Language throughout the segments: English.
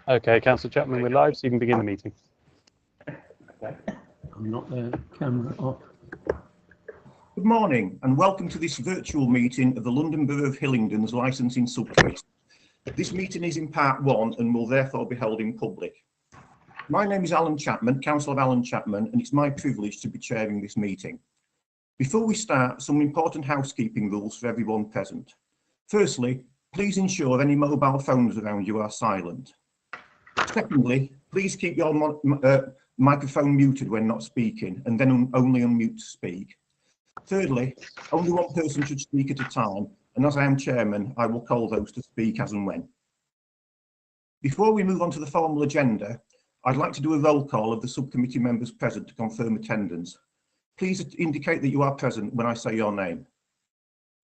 Okay, Councillor Chapman, we're live, so you can begin the meeting. Okay. I'm not there. Camera off. Good morning and welcome to this virtual meeting of the London Borough of Hillingdon's licensing subcommittee. This meeting is in part one and will therefore be held in public. My name is Alan Chapman, Councillor Alan Chapman, and it's my privilege to be chairing this meeting. Before we start, some important housekeeping rules for everyone present. Firstly, please ensure any mobile phones around you are silent. Secondly, please keep your microphone muted when not speaking and then only unmute to speak. Thirdly, only one person should speak at a time, and as I am chairman, I will call those to speak as and when. Before we move on to the formal agenda, I'd like to do a roll call of the subcommittee members present to confirm attendance. Please indicate that you are present when I say your name.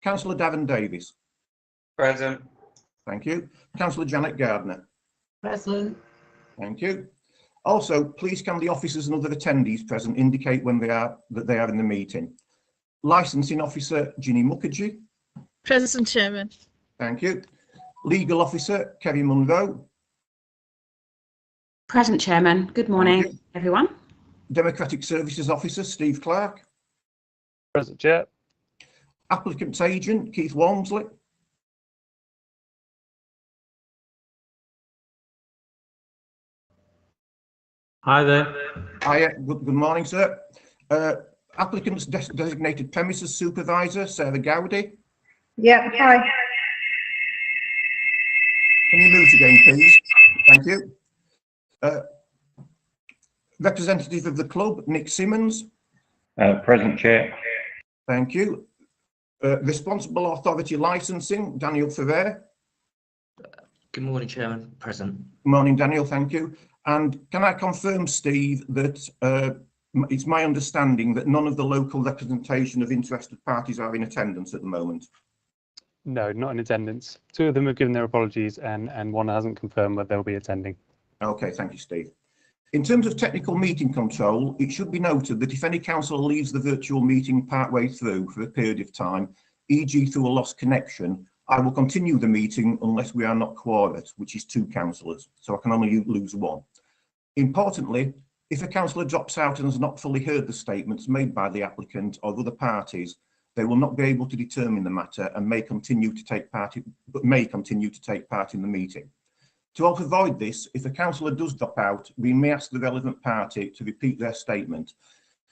Councillor Darren Davies. Present. Thank you. Councillor Janet Gardner. Present. Thank you. Also, please can the officers and other attendees present indicate when they are in the meeting. Licensing Officer Ginny Mukherjee. Present, Chairman. Thank you. Legal Officer Kerry Munro. Present, Chairman. Good morning, everyone. Democratic Services Officer Steve Clark. Present, Chair. Applicants Agent Keith Walmsley. Hi there. Hi, good morning, sir. Applicants Designated Premises Supervisor Sarah Gowdy. Yeah, hi. Can you mute again, please? Thank you. Representative of the club, Nick Simmons. Present, Chair. Thank you. Responsible Authority Licensing, Daniel Ferrer. Good morning, Chairman. Present. Good morning, Daniel. Thank you. And can I confirm, Steve, that it's my understanding that none of the local representation of interested parties are in attendance at the moment? No, not in attendance. Two of them have given their apologies and one hasn't confirmed whether they'll be attending. Okay, thank you, Steve. In terms of technical meeting control, it should be noted that if any councillor leaves the virtual meeting partway through for a period of time, e.g. through a lost connection, I will continue the meeting unless we are not quorate, which is 2 councillors, so I can only lose 1. Importantly, if a councillor drops out and has not fully heard the statements made by the applicant or other parties, they will not be able to determine the matter and may continue to take part in the meeting. To help avoid this, if a councillor does drop out, we may ask the relevant party to repeat their statement.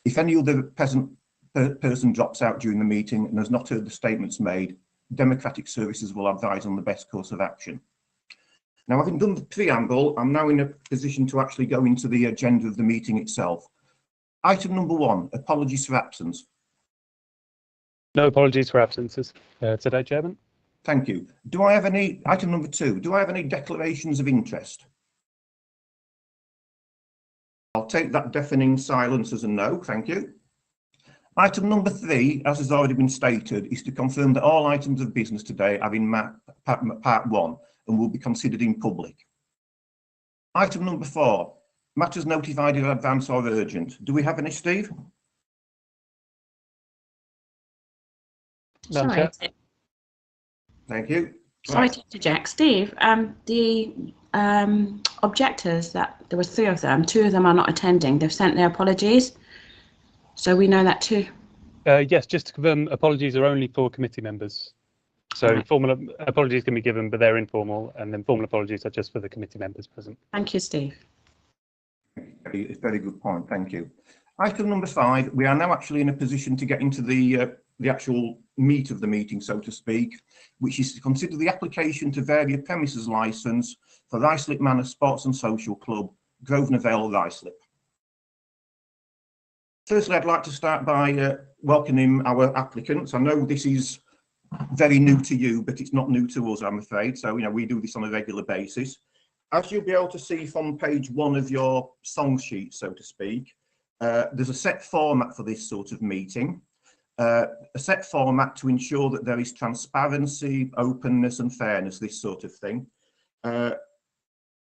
If any other present person drops out during the meeting and has not heard the statements made, Democratic Services will advise on the best course of action. Now, having done the preamble, I'm now in a position to actually go into the agenda of the meeting itself. Item number 1, apologies for absence. No apologies for absences today, Chairman. Thank you. Do I have any, item number 2, do I have any declarations of interest? I'll take that deafening silence as a no, thank you. Item number 3, as has already been stated, is to confirm that all items of business today are in part 1 and will be considered in public. Item number 4, matters notified in advance or urgent. Do we have any, Steve? None, Sorry. Chair. Thank you. Sorry to interject. Steve, the objectors, that there was 3 of them, 2 of them are not attending. They've sent their apologies. So we know that too. Yes, just to confirm, apologies are only for committee members. So Right. Formal apologies can be given, but they're informal, and then formal apologies are just for the committee members present. Thank you, Steve. Very good point, thank you. Item number 5, we are now actually in a position to get into the actual meat of the meeting, so to speak, which is to consider the application to vary a premises licence for Ruislip Manor Sports and Social Club, Grosvenor Vale, Ruislip. Firstly, I'd like to start by welcoming our applicants. I know this is very new to you, but it's not new to us, I'm afraid. So, we do this on a regular basis. As you'll be able to see from page 1 of your song sheet, so to speak, there's a set format for this sort of meeting. A set format to ensure that there is transparency, openness and fairness, this sort of thing. And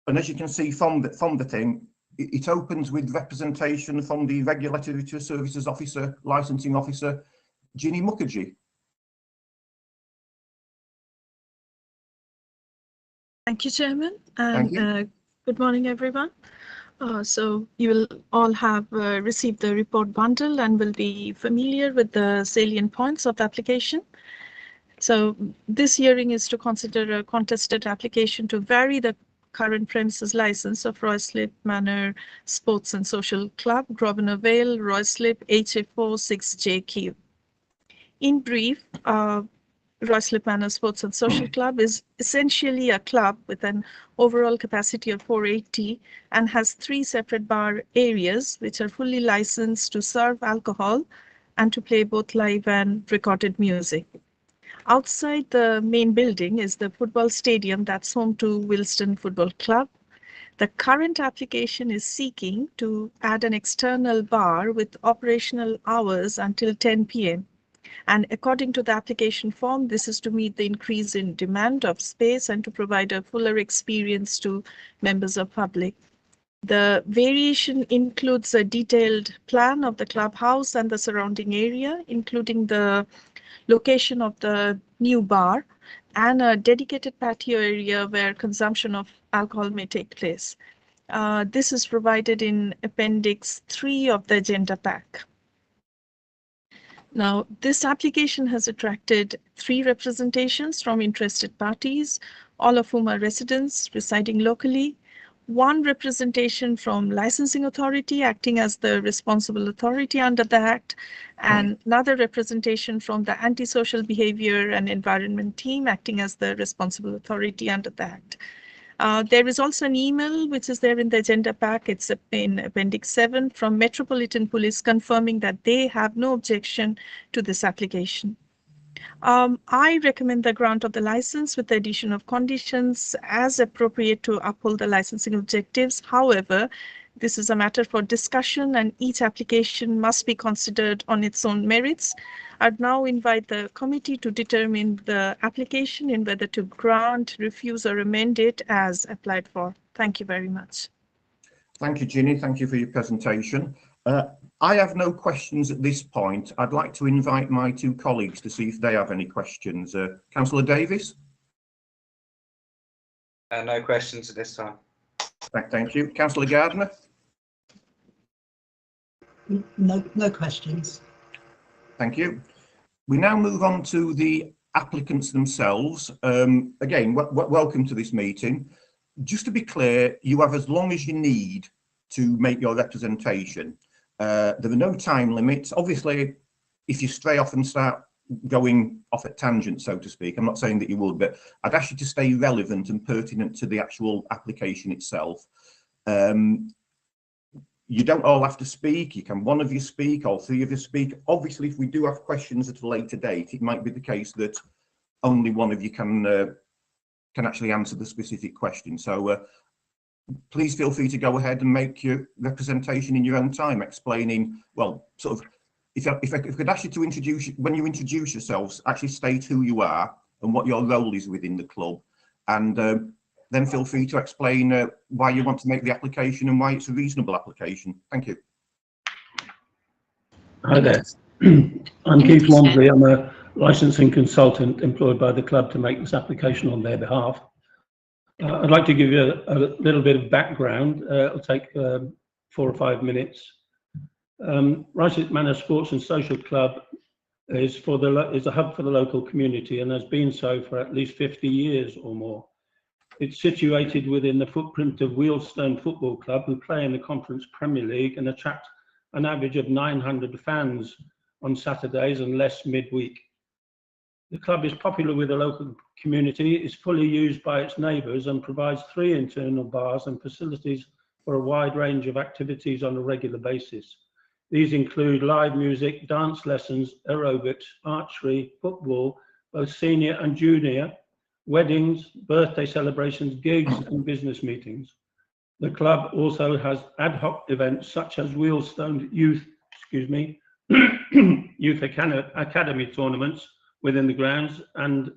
as you can see from the thing, it opens with representation from the Regulatory Services Officer, Licensing Officer, Ginny Mukherjee. Thank you, Chairman. Thank you. Good morning, everyone. So you will all have received the report bundle and will be familiar with the salient points of the application. So this hearing is to consider a contested application to vary the current premises license of Ruislip Manor Sports and Social Club, Grosvenor Vale, Ruislip, HA4 6JQ. In brief, Ruislip Manor Sports and Social Club is essentially a club with an overall capacity of 480 and has 3 separate bar areas which are fully licensed to serve alcohol and to play both live and recorded music. Outside the main building is the football stadium that's home to Willesden Football Club. The current application is seeking to add an external bar with operational hours until 10 p.m. And according to the application form, this is to meet the increase in demand of space and to provide a fuller experience to members of public. The variation includes a detailed plan of the clubhouse and the surrounding area, including the location of the new bar and a dedicated patio area where consumption of alcohol may take place. This is provided in Appendix 3 of the agenda pack. Now, this application has attracted 3 representations from interested parties, all of whom are residents residing locally, 1 representation from licensing authority acting as the responsible authority under the Act, and another representation from the antisocial behavior and environment team acting as the responsible authority under the Act. There is also an email which is there in the agenda pack. It's in Appendix 7 from Metropolitan Police confirming that they have no objection to this application. I recommend the grant of the license with the addition of conditions as appropriate to uphold the licensing objectives. However, this is a matter for discussion and each application must be considered on its own merits. I'd now invite the committee to determine the application in whether to grant, refuse or amend it as applied for. Thank you very much. Thank you, Ginny. Thank you for your presentation. I have no questions at this point. I'd like to invite my 2 colleagues to see if they have any questions. Councillor Davies? No questions at this time. Thank you. Councillor Gardner? No questions. Thank you. We now move on to the applicants themselves. Again, welcome to this meeting. Just to be clear, you have as long as you need to make your representation. There are no time limits. Obviously, if you stray off and start going off at tangents, so to speak, I'm not saying that you would, but I'd ask you to stay relevant and pertinent to the actual application itself. You don't all have to speak. You can one of you speak, all 3 of you speak. Obviously, if we do have questions at a later date, it might be the case that only one of you can actually answer the specific question. So please feel free to go ahead and make your representation in your own time, explaining, well, sort of, if I could ask you to introduce, when you introduce yourselves, actually state who you are and what your role is within the club, and then feel free to explain why you want to make the application and why it's a reasonable application. Thank you. Hi there. I'm Keith Wandley. I'm a licensing consultant employed by the club to make this application on their behalf. I'd like to give you a little bit of background. It'll take 4 or 5 minutes. Ruislip Manor Sports and Social Club is a hub for the local community and has been so for at least 50 years or more. It's situated within the footprint of Willesden Football Club, who play in the Conference Premier League and attract an average of 900 fans on Saturdays and less midweek. The club is popular with the local community, is fully used by its neighbours and provides 3 internal bars and facilities for a wide range of activities on a regular basis. These include live music, dance lessons, aerobics, archery, football, both senior and junior, weddings, birthday celebrations, gigs and business meetings. The club also has ad hoc events such as Willesden Youth Academy tournaments within the grounds and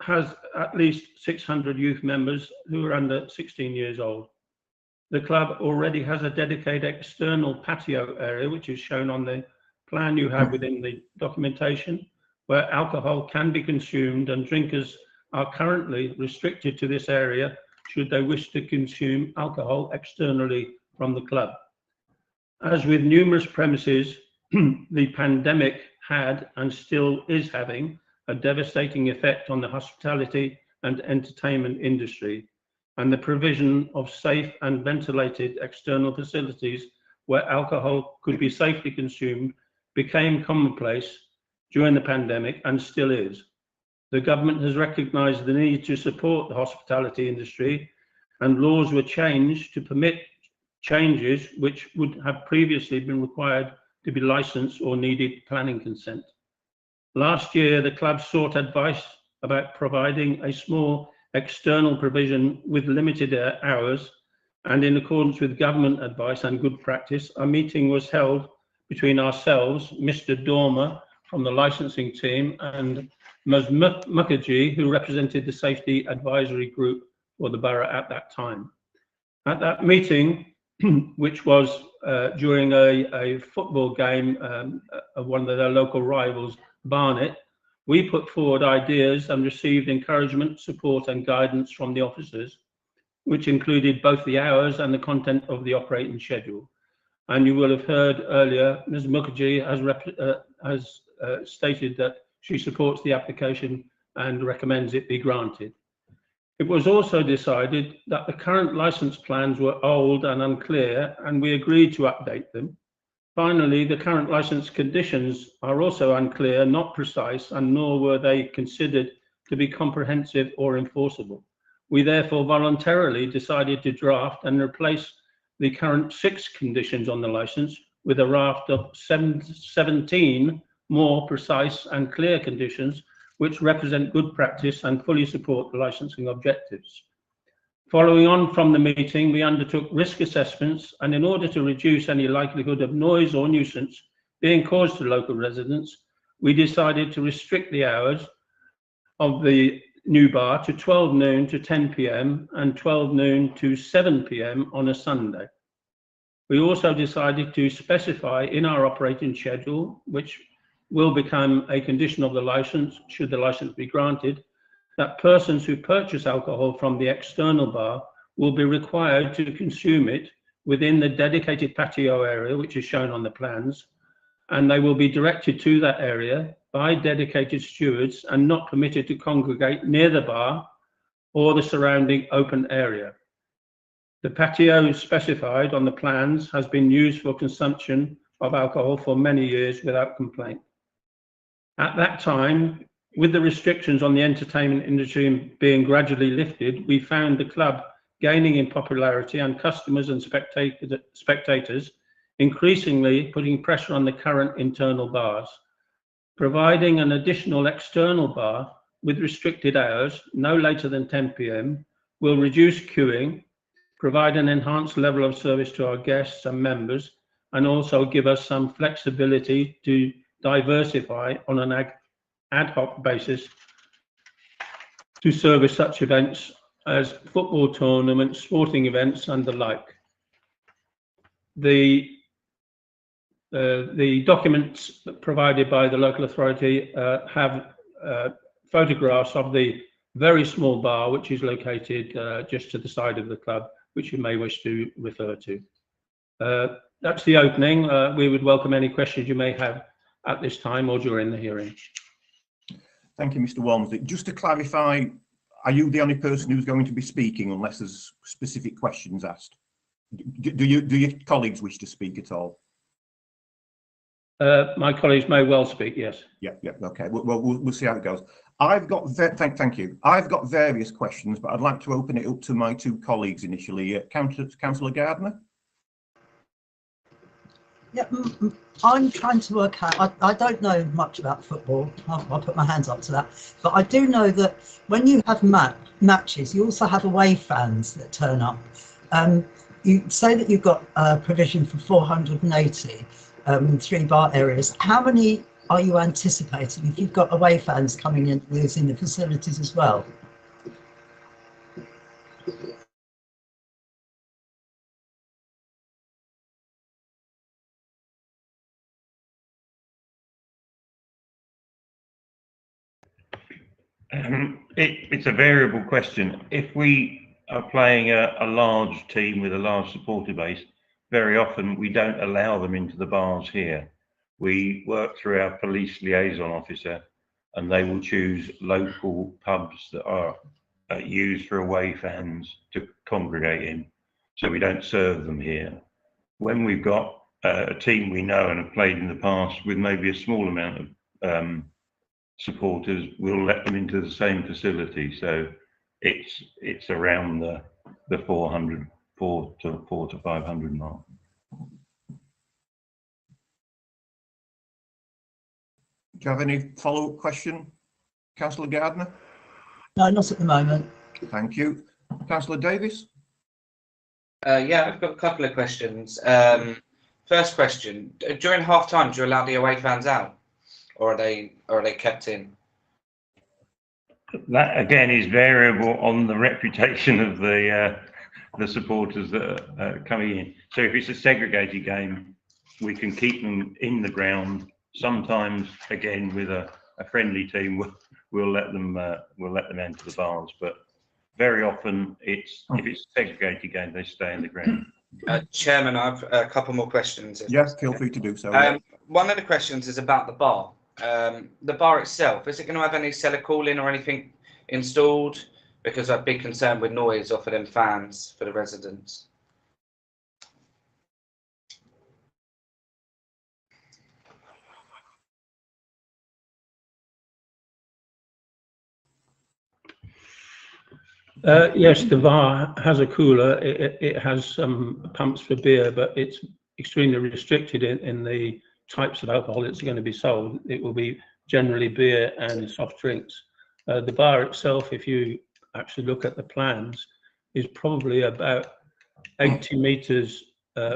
has at least 600 youth members who are under 16 years old. The club already has a dedicated external patio area, which is shown on the plan you have within the documentation, where alcohol can be consumed, and drinkers are currently restricted to this area should they wish to consume alcohol externally from the club. As with numerous premises, the pandemic had and still is having a devastating effect on the hospitality and entertainment industry, and the provision of safe and ventilated external facilities where alcohol could be safely consumed became commonplace during the pandemic and still is. The government has recognised the need to support the hospitality industry, and laws were changed to permit changes which would have previously been required to be licensed or needed planning consent. Last year, the club sought advice about providing a small external provision with limited hours, and in accordance with government advice and good practice, a meeting was held between ourselves, Mr. Dormer from the licensing team, and Ms. Mukherjee, who represented the safety advisory group for the borough at that time. At that meeting, which was during a football game of one of their local rivals, Barnet, we put forward ideas and received encouragement, support and guidance from the officers, which included both the hours and the content of the operating schedule. And you will have heard earlier, Ms. Mukherjee has stated that she supports the application and recommends it be granted. It was also decided that the current licence plans were old and unclear, and we agreed to update them. Finally, the current licence conditions are also unclear, not precise, and nor were they considered to be comprehensive or enforceable. We therefore voluntarily decided to draft and replace the current 6 conditions on the licence with a raft of 17 more precise and clear conditions which represent good practice and fully support the licensing objectives. Following on from the meeting, we undertook risk assessments, and in order to reduce any likelihood of noise or nuisance being caused to local residents, we decided to restrict the hours of the new bar to 12 noon to 10 p.m. and 12 noon to 7 p.m. on a Sunday. We also decided to specify in our operating schedule, which will become a condition of the licence should the licence be granted, that persons who purchase alcohol from the external bar will be required to consume it within the dedicated patio area, which is shown on the plans, and they will be directed to that area by dedicated stewards and not permitted to congregate near the bar or the surrounding open area. The patio specified on the plans has been used for consumption of alcohol for many years without complaint. At that time, with the restrictions on the entertainment industry being gradually lifted, we found the club gaining in popularity and customers and spectators increasingly putting pressure on the current internal bars. Providing an additional external bar with restricted hours, no later than 10 p.m, will reduce queuing, provide an enhanced level of service to our guests and members, and also give us some flexibility to diversify on an ad hoc basis to service such events as football tournaments, sporting events and the like. The documents provided by the local authority have photographs of the very small bar which is located just to the side of the club, which you may wish to refer to. That's the opening. We would welcome any questions you may have at this time or during the hearing. Thank you, Mr. Walmsley. Just to clarify, are you the only person who's going to be speaking unless there's specific questions asked? Do your colleagues wish to speak at all? My colleagues may well speak, yes. Yeah, okay. We'll see how it goes. Thank you. I've got various questions, but I'd like to open it up to my 2 colleagues initially. Councillor Gardner? Yeah, I'm trying to work out, I don't know much about football, I'll put my hands up to that, but I do know that when you have matches, you also have away fans that turn up. You say that you've got provision for 480 in 3 bar areas. How many are you anticipating if you've got away fans coming in using the facilities as well? It's a variable question. If we are playing a large team with a large supporter base, very often we don't allow them into the bars here. We work through our police liaison officer, and they will choose local pubs that are used for away fans to congregate in. So we don't serve them here. When we've got a team we know and have played in the past with maybe a small amount of supporters, we'll let them into the same facility. So it's around the 400 to 500 mark. Do you have any follow-up question, Councillor Gardner? No, not at the moment. Thank you. Councillor Davis? Yeah, I've got a couple of questions. First question: during half time, do you allow the away fans out, or are they kept in? That again is variable on the reputation of the supporters that are coming in. So if it's a segregated game, we can keep them in the ground. Sometimes, again, with a friendly team, we'll let them enter the bars. But very often, if it's a segregated game, they stay in the ground. Chairman, I've a couple more questions. Yes, feel free to do so. One of the questions is about the bar. The bar itself, is it going to have any cellar cooling or anything installed? Because I'd be concerned with noise off of them fans for the residents. Yes, the bar has a cooler. It has some pumps for beer, but it's extremely restricted in the types of alcohol that's going to be sold. It will be generally beer and soft drinks. The bar itself, if you actually look at the plans, is probably about 80 metres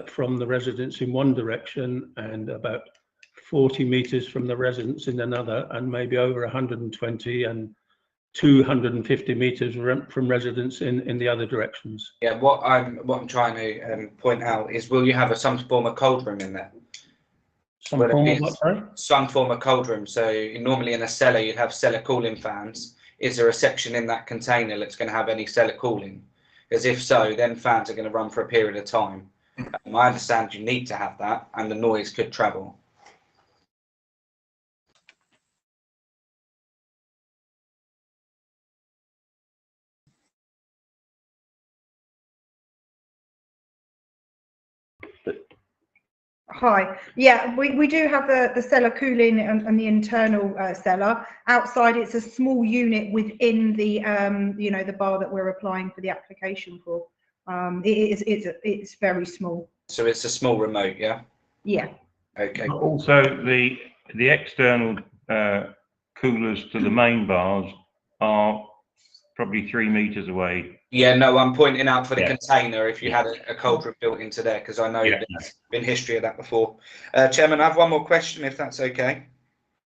from the residents in one direction and about 40 metres from the residents in another, and maybe over 120 and 250 metres from residents in the other directions. Yeah, what I'm trying to point out is, will you have some form of cold room in there? Some form of what, sorry? Some form of cold room. So normally in a cellar you'd have cellar cooling fans. Is there a section in that container that's going to have any cellar cooling? Because if so, then fans are going to run for a period of time. I understand you need to have that, and the noise could travel. Hi. Yeah, we do have the cellar cooling and the internal cellar. Outside, it's a small unit within the the bar that we're applying for the application for. It's very small. So it's a small remote, yeah. Yeah. Okay. Also, the external coolers to the main bars are probably 3 metres away. Yeah, no, I'm pointing out for the container if you had a cold room built into there, because I know there's been history of that before. Chairman, I have one more question, if that's okay.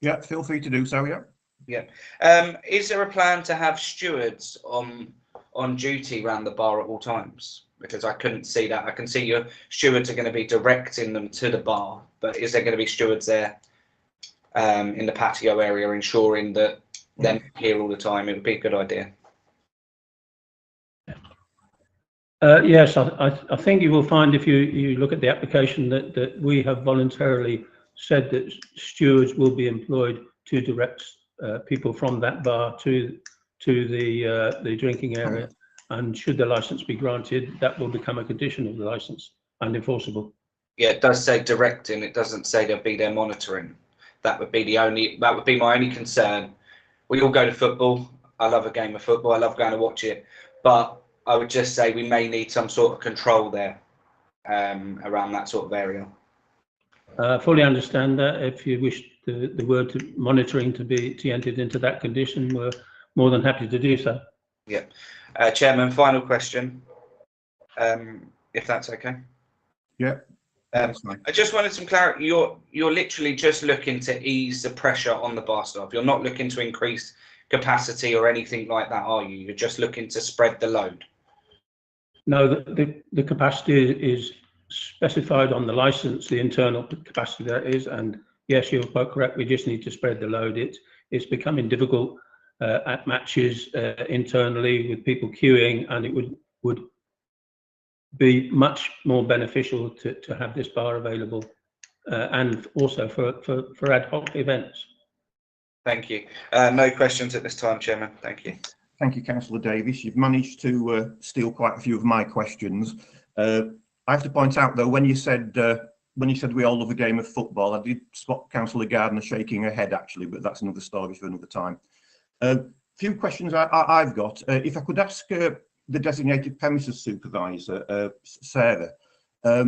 Yeah, feel free to do so. Yeah. Yeah. Is there a plan to have stewards on duty around the bar at all times? Because I couldn't see that. I can see your stewards are going to be directing them to the bar, but is there going to be stewards there in the patio area, ensuring that they're here all the time? It would be a good idea. Yes, I think you will find, if you look at the application, that we have voluntarily said that stewards will be employed to direct people from that bar to the drinking area, and should the license be granted, that will become a condition of the license and enforceable. Yeah, it does say directing. It doesn't say they'll be there monitoring. That would be my only concern. We all go to football. I love a game of football. I love going to watch it, but I would just say we may need some sort of control there around that sort of area. I fully understand that. If you wish the word monitoring to be entered into that condition, we're more than happy to do so. Yeah. Chairman, final question, if that's okay. Yeah. I just wanted some clarity. You're literally just looking to ease the pressure on the bar staff. You're not looking to increase capacity or anything like that, are you? You're just looking to spread the load. No, the capacity is specified on the license, the internal capacity that is, and yes, you're quite correct. We just need to spread the load. It's becoming difficult at matches internally with people queuing, and it would be much more beneficial to have this bar available, and also for ad hoc events. Thank you. No questions at this time, Chairman. Thank you. Thank you, Councillor Davis. You've managed to steal quite a few of my questions. I have to point out, though, when you said we all love a game of football, I did spot Councillor Gardner shaking her head, actually, but that's another story for another time. Few questions I've got. If I could ask the designated premises supervisor, Sarah, a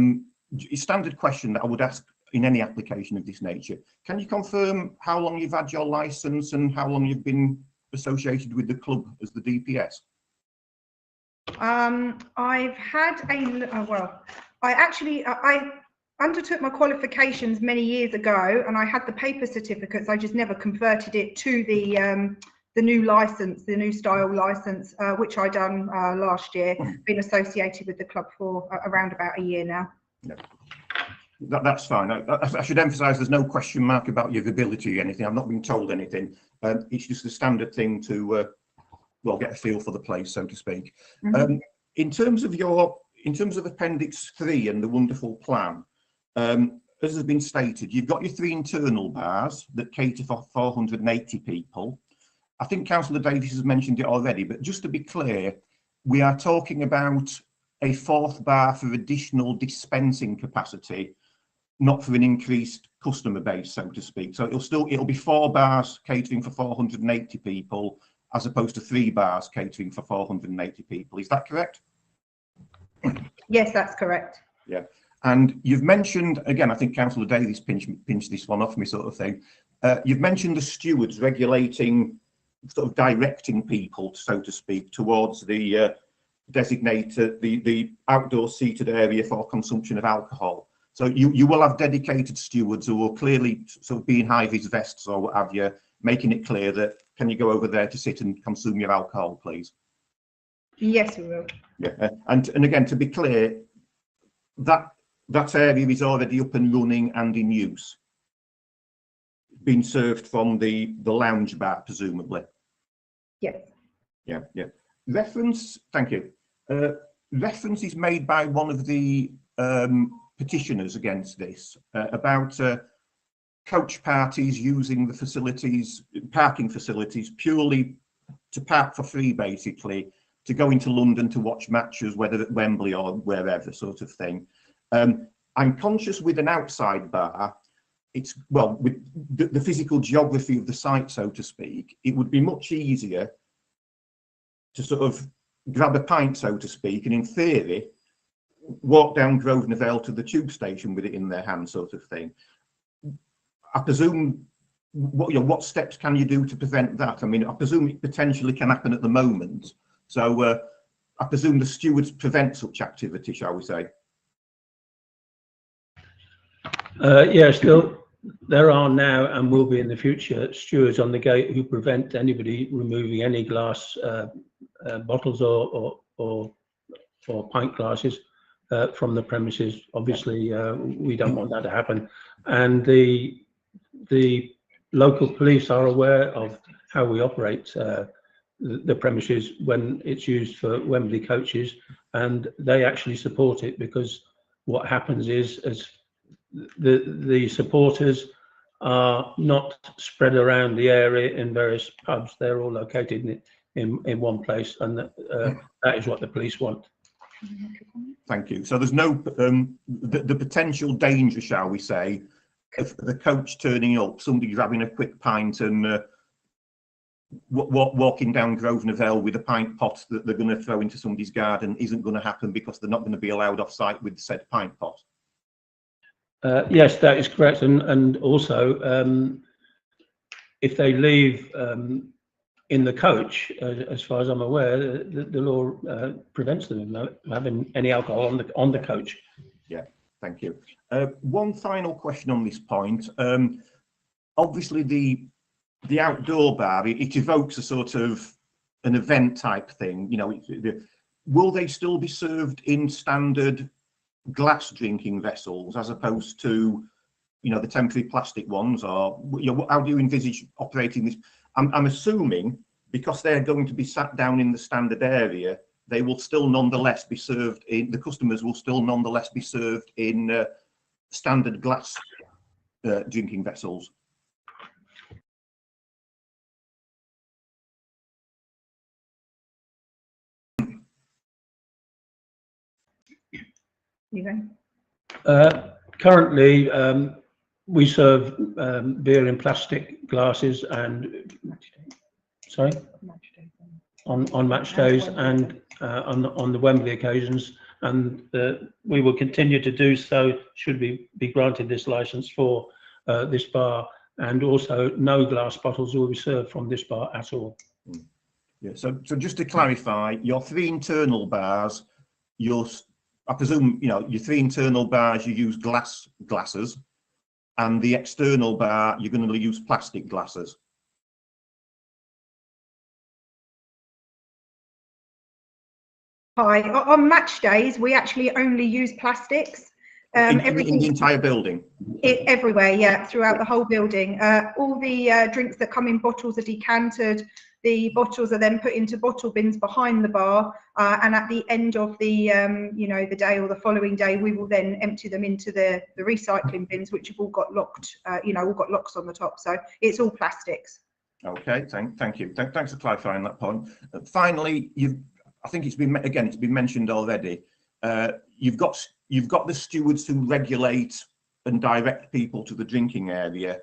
standard question that I would ask in any application of this nature. Can you confirm how long you've had your licence and how long you've been associated with the club as the DPS? I've had I undertook my qualifications many years ago, and I had the paper certificates. I just never converted it to the new license, the new style license, which I done last year. Been associated with the club for around about a year now. Yeah. That's fine. I should emphasise there's no question mark about your ability or anything. I've not been told anything. It's just a standard thing to well, get a feel for the place, so to speak. Mm-hmm. In terms of Appendix 3 and the wonderful plan, as has been stated, you've got your 3 internal bars that cater for 480 people. I think Councillor Davis has mentioned it already, but just to be clear, we are talking about a 4th bar for additional dispensing capacity, not for an increased customer base, so to speak. So it'll be 4 bars catering for 480 people, as opposed to 3 bars catering for 480 people. Is that correct? Yes, that's correct. Yeah. And you've mentioned, again, I think Councillor Davies pinched this one off me, sort of thing. You've mentioned the stewards regulating, sort of directing people, so to speak, towards the designated, the outdoor seated area for consumption of alcohol. So you will have dedicated stewards who will clearly sort of be in high-vis vests or what have you, making it clear that, can you go over there to sit and consume your alcohol, please? Yes, we will. Yeah, and again, to be clear, that area is already up and running and in use, being served from the lounge bar, presumably. Yes. Yeah. Reference, thank you. Reference is made by one of the petitioners against this about coach parties using the facilities, parking facilities, purely to park for free, basically, to go into London to watch matches, whether at Wembley or wherever, sort of thing. I'm conscious with an outside bar, it's, well, with the physical geography of the site, so to speak, it would be much easier to sort of grab a pint, so to speak, and in theory, walk down Grosvenor Vale to the tube station with it in their hand, sort of thing. I presume, what steps can you do to prevent that? I mean, I presume it potentially can happen at the moment. So I presume the stewards prevent such activity, shall we say? Yeah, still there are now and will be in the future stewards on the gate who prevent anybody removing any glass bottles or pint glasses from the premises. Obviously, we don't want that to happen, and the local police are aware of how we operate the premises when it's used for Wembley coaches, and they actually support it, because what happens is, as the supporters are not spread around the area in various pubs, they're all located in one place, and that is what the police want. Thank you. So there's no the potential danger, shall we say, of the coach turning up, somebody grabbing a quick pint and walking down Grosvenor Vale with a pint pot that they're going to throw into somebody's garden isn't going to happen, because they're not going to be allowed off site with said pint pot. Yes, that is correct, and also if they leave in the coach, as far as I'm aware, the law prevents them from having any alcohol on the coach. Yeah, thank you. One final question on this point. Obviously, the outdoor bar, it evokes a sort of an event type thing. You know, will they still be served in standard glass drinking vessels as opposed to, you know, the temporary plastic ones, or, you know, how do you envisage operating this? I'm assuming, because they're going to be sat down in the standard area, they will still nonetheless be served in, the customers will still nonetheless be served in standard glass drinking vessels. Currently, we serve beer in plastic glasses and on match days and on the Wembley occasions, and we will continue to do so should we be granted this license for this bar, and also no glass bottles will be served from this bar at all. Yeah, so just to clarify, your 3 internal bars, I presume, you know, your 3 internal bars, you use glasses, and the external bar, you're going to use plastic glasses. Hi, on match days, we actually only use plastics. In the entire building? Everywhere, yeah, throughout the whole building. All the drinks that come in bottles are decanted. The bottles are then put into bottle bins behind the bar, and at the end of the the day or the following day, we will then empty them into the recycling bins, which have all got locked, all got locks on the top. So it's all plastics. Okay, thank you. Thanks for clarifying that point. Finally, I think it's been mentioned already. You've got the stewards who regulate and direct people to the drinking area.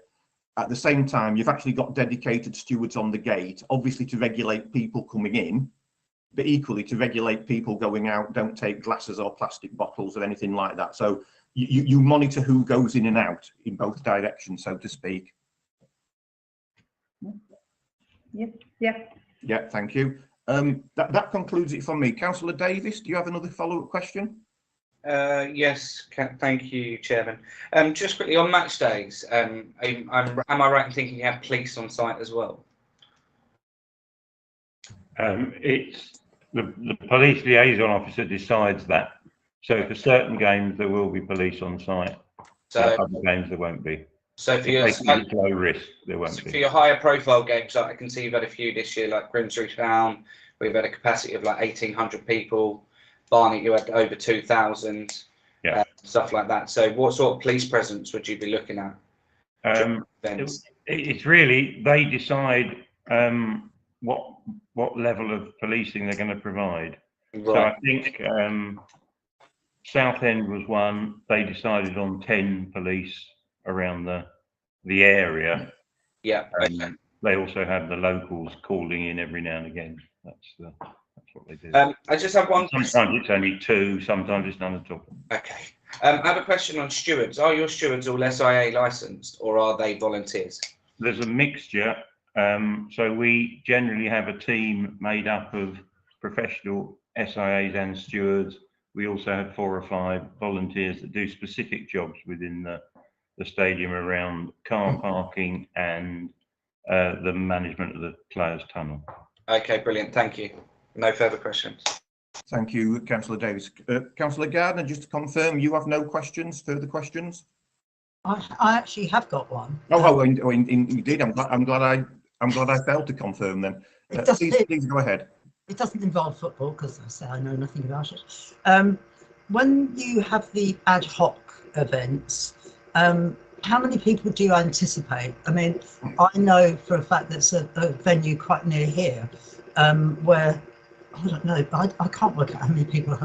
At the same time, you've actually got dedicated stewards on the gate, obviously to regulate people coming in, but equally to regulate people going out. Don't take glasses or plastic bottles or anything like that. So you monitor who goes in and out in both directions, so to speak. Yeah, thank you. That concludes it from me. Councillor Davis, do you have another follow-up question? Yes, thank you, Chairman. Just quickly on match days, am I right in thinking you have police on site as well? It's the police liaison officer decides that. So for certain games there will be police on site. So other games there won't be. So for your low risk, there won't be. For your higher profile games, like I can see you've had a few this year, like Grimsby Town. We've had a capacity of like 1,800 people. Barnet, you had over 2,000, stuff like that. So what sort of police presence would you be looking at? It's really, they decide what level of policing they're going to provide. Right. So I think Southend was one. They decided on 10 police around the area. Yeah. Okay. They also have the locals calling in every now and again. That's what they do. I just have one. Sometimes it's only 2, sometimes it's none at all. Okay. I have a question on stewards. Are your stewards all SIA licensed, or are they volunteers? There's a mixture. So we generally have a team made up of professional SIAs and stewards. We also have 4 or 5 volunteers that do specific jobs within the stadium around car parking and the management of the players' tunnel. Okay, brilliant. Thank you. No further questions. Thank you, Councillor Davis. Councillor Gardner, just to confirm, you have no questions, further questions? I actually have got one. Indeed. I'm glad I failed to confirm then. Please go ahead. It doesn't involve football because I say I know nothing about it. When you have the ad hoc events, how many people do you anticipate? I mean, I know for a fact there's a venue quite near here where, I don't know, I can't work out how many people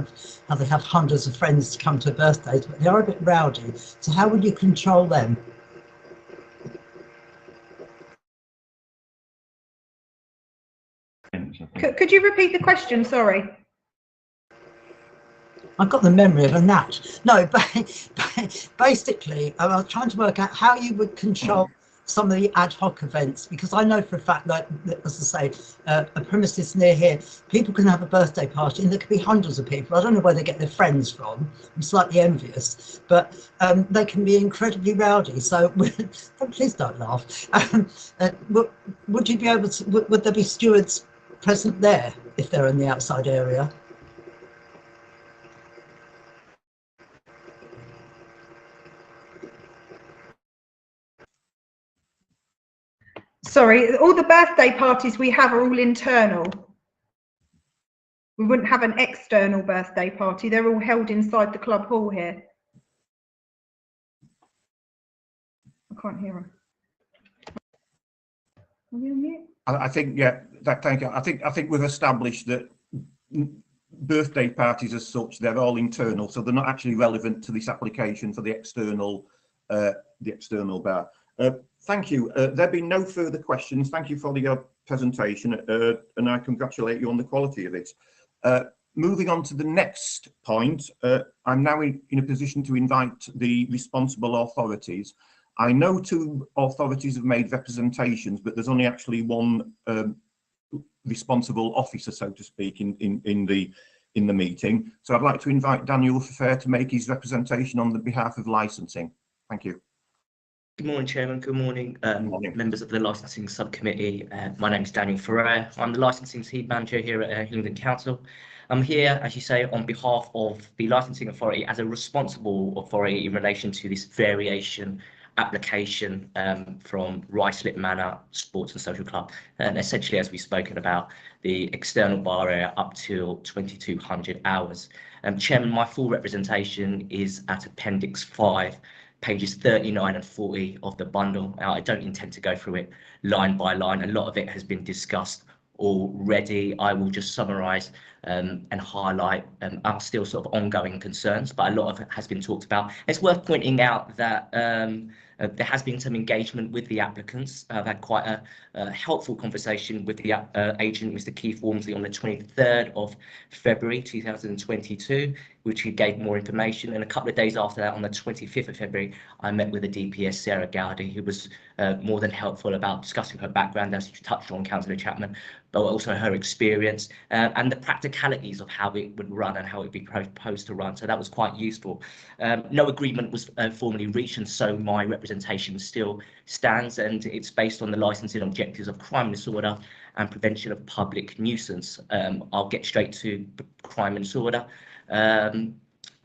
how they have hundreds of friends to come to birthdays, but they are a bit rowdy. So how would you control them? Could you repeat the question? Sorry. I've got the memory of a gnat. No, but basically, I was trying to work out how you would control some of the ad hoc events, because I know for a fact that, as I say, a premises near here, people can have a birthday party and there could be hundreds of people. I don't know where they get their friends from. I'm slightly envious, but they can be incredibly rowdy. So please don't laugh. Would you be able to? Would there be stewards present there if they're in the outside area? Sorry, all the birthday parties we have are all internal. We wouldn't have an external birthday party. They're all held inside the club hall here. I can't hear them. Are we on mute? I think, yeah, thank you. I think we've established that birthday parties as such, they're all internal, so they're not actually relevant to this application for the external bar. Thank you. There have been no further questions. Thank you for your presentation, and I congratulate you on the quality of it. Moving on to the next point, I'm now in a position to invite the responsible authorities. I know 2 authorities have made representations, but there's only actually one responsible officer, so to speak, in the meeting. So I'd like to invite Daniel Fair to make his representation on the behalf of licensing. Thank you. Good morning, Chairman. Good morning, members of the Licensing Subcommittee. My name is Daniel Ferrer. I'm the Licensing Team Manager here at Hillingdon Council. I'm here, as you say, on behalf of the Licensing Authority as a responsible authority in relation to this variation application from Ruislip Manor Sports and Social Club, and essentially, as we've spoken about, the external bar area up till 2200 hours. Chairman, my full representation is at Appendix 5, pages 39 and 40 of the bundle. Now, I don't intend to go through it line by line. A lot of it has been discussed already. I will just summarise and highlight our still sort of ongoing concerns, but a lot of it has been talked about. It's worth pointing out that there has been some engagement with the applicants. I've had quite a helpful conversation with the agent, Mr. Keith Walmsley, on the 23rd of February 2022, which he gave more information. And a couple of days after that, on the 25th of February, I met with the DPS, Sarah Gowdy, who was more than helpful about discussing her background, as you touched on, Councillor Chapman, but also her experience and the practicalities of how it would run and how it would be proposed to run. So that was quite useful. No agreement was formally reached, and so my representation still stands, and it's based on the licensing objectives of crime and disorder and prevention of public nuisance. I'll get straight to crime and disorder.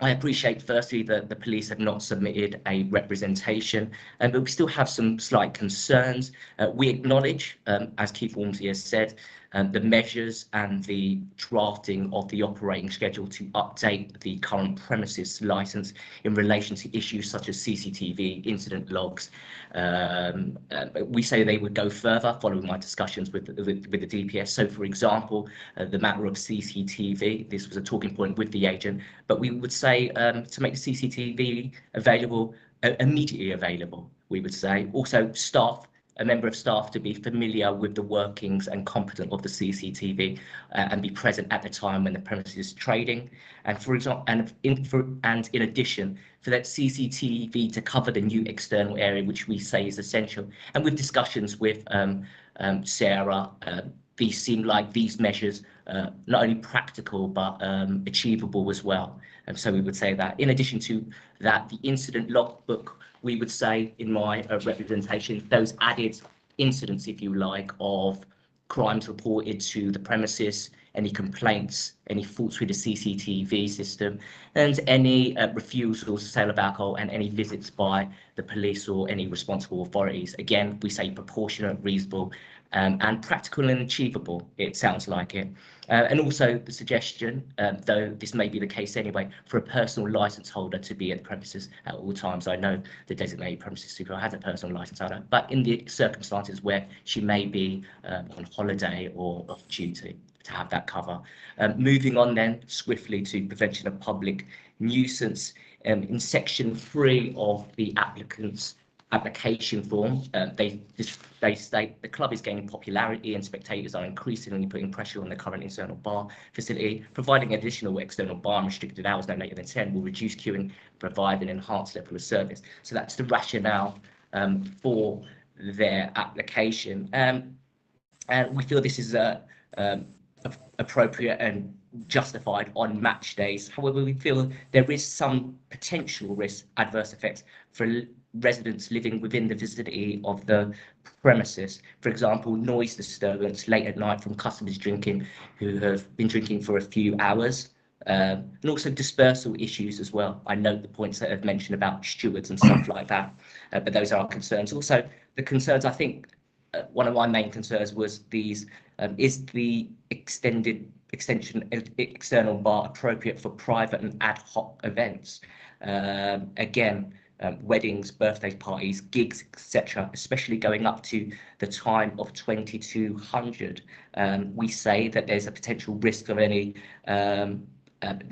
I appreciate, firstly, that the police have not submitted a representation, but we still have some slight concerns. We acknowledge, as Keith Walmsley has said, the measures and the drafting of the operating schedule to update the current premises licence in relation to issues such as CCTV, incident logs. We say they would go further following my discussions with the DPS. So, for example, the matter of CCTV, this was a talking point with the agent, but we would say to make the CCTV available, immediately available, we would say. Also, staff, a member of staff to be familiar with the workings and competent of the CCTV and be present at the time when the premises is trading. And for example, in addition, for that CCTV to cover the new external area, which we say is essential. And with discussions with Sarah, these seem like these measures not only practical but achievable as well. And so we would say that. In addition to that, the incident logbook, we would say in my representation, those added incidents, if you like, of crimes reported to the premises, any complaints, any faults with the CCTV system, and any refusals, sale of alcohol, and any visits by the police or any responsible authorities. Again, we say proportionate, reasonable, and practical and achievable, it sounds like it. And also the suggestion, though this may be the case anyway, for a personal licence holder to be at the premises at all times. I know the designated premises supervisor has a personal licence holder, but in the circumstances where she may be on holiday or off duty, to have that cover. Moving on then swiftly to prevention of public nuisance. In section 3 of the applicant's application form, they state the club is gaining popularity and spectators are increasingly putting pressure on the current internal bar facility. Providing additional external bar and restricted hours no later than 10 will reduce queuing, provide an enhanced level of service. So that's the rationale for their application. And we feel this is appropriate and justified on match days. However, we feel there is some potential risk, adverse effects for residents living within the vicinity of the premises. For example, noise disturbance late at night from customers drinking who have been drinking for a few hours, and also dispersal issues as well. I note the points that I've mentioned about stewards and stuff like that, but those are our concerns. Also, the concerns, I think, one of my main concerns was these, is the extended external bar appropriate for private and ad hoc events. Again, weddings, birthday parties, gigs, etc., especially going up to the time of 2200. We say that there's a potential risk of any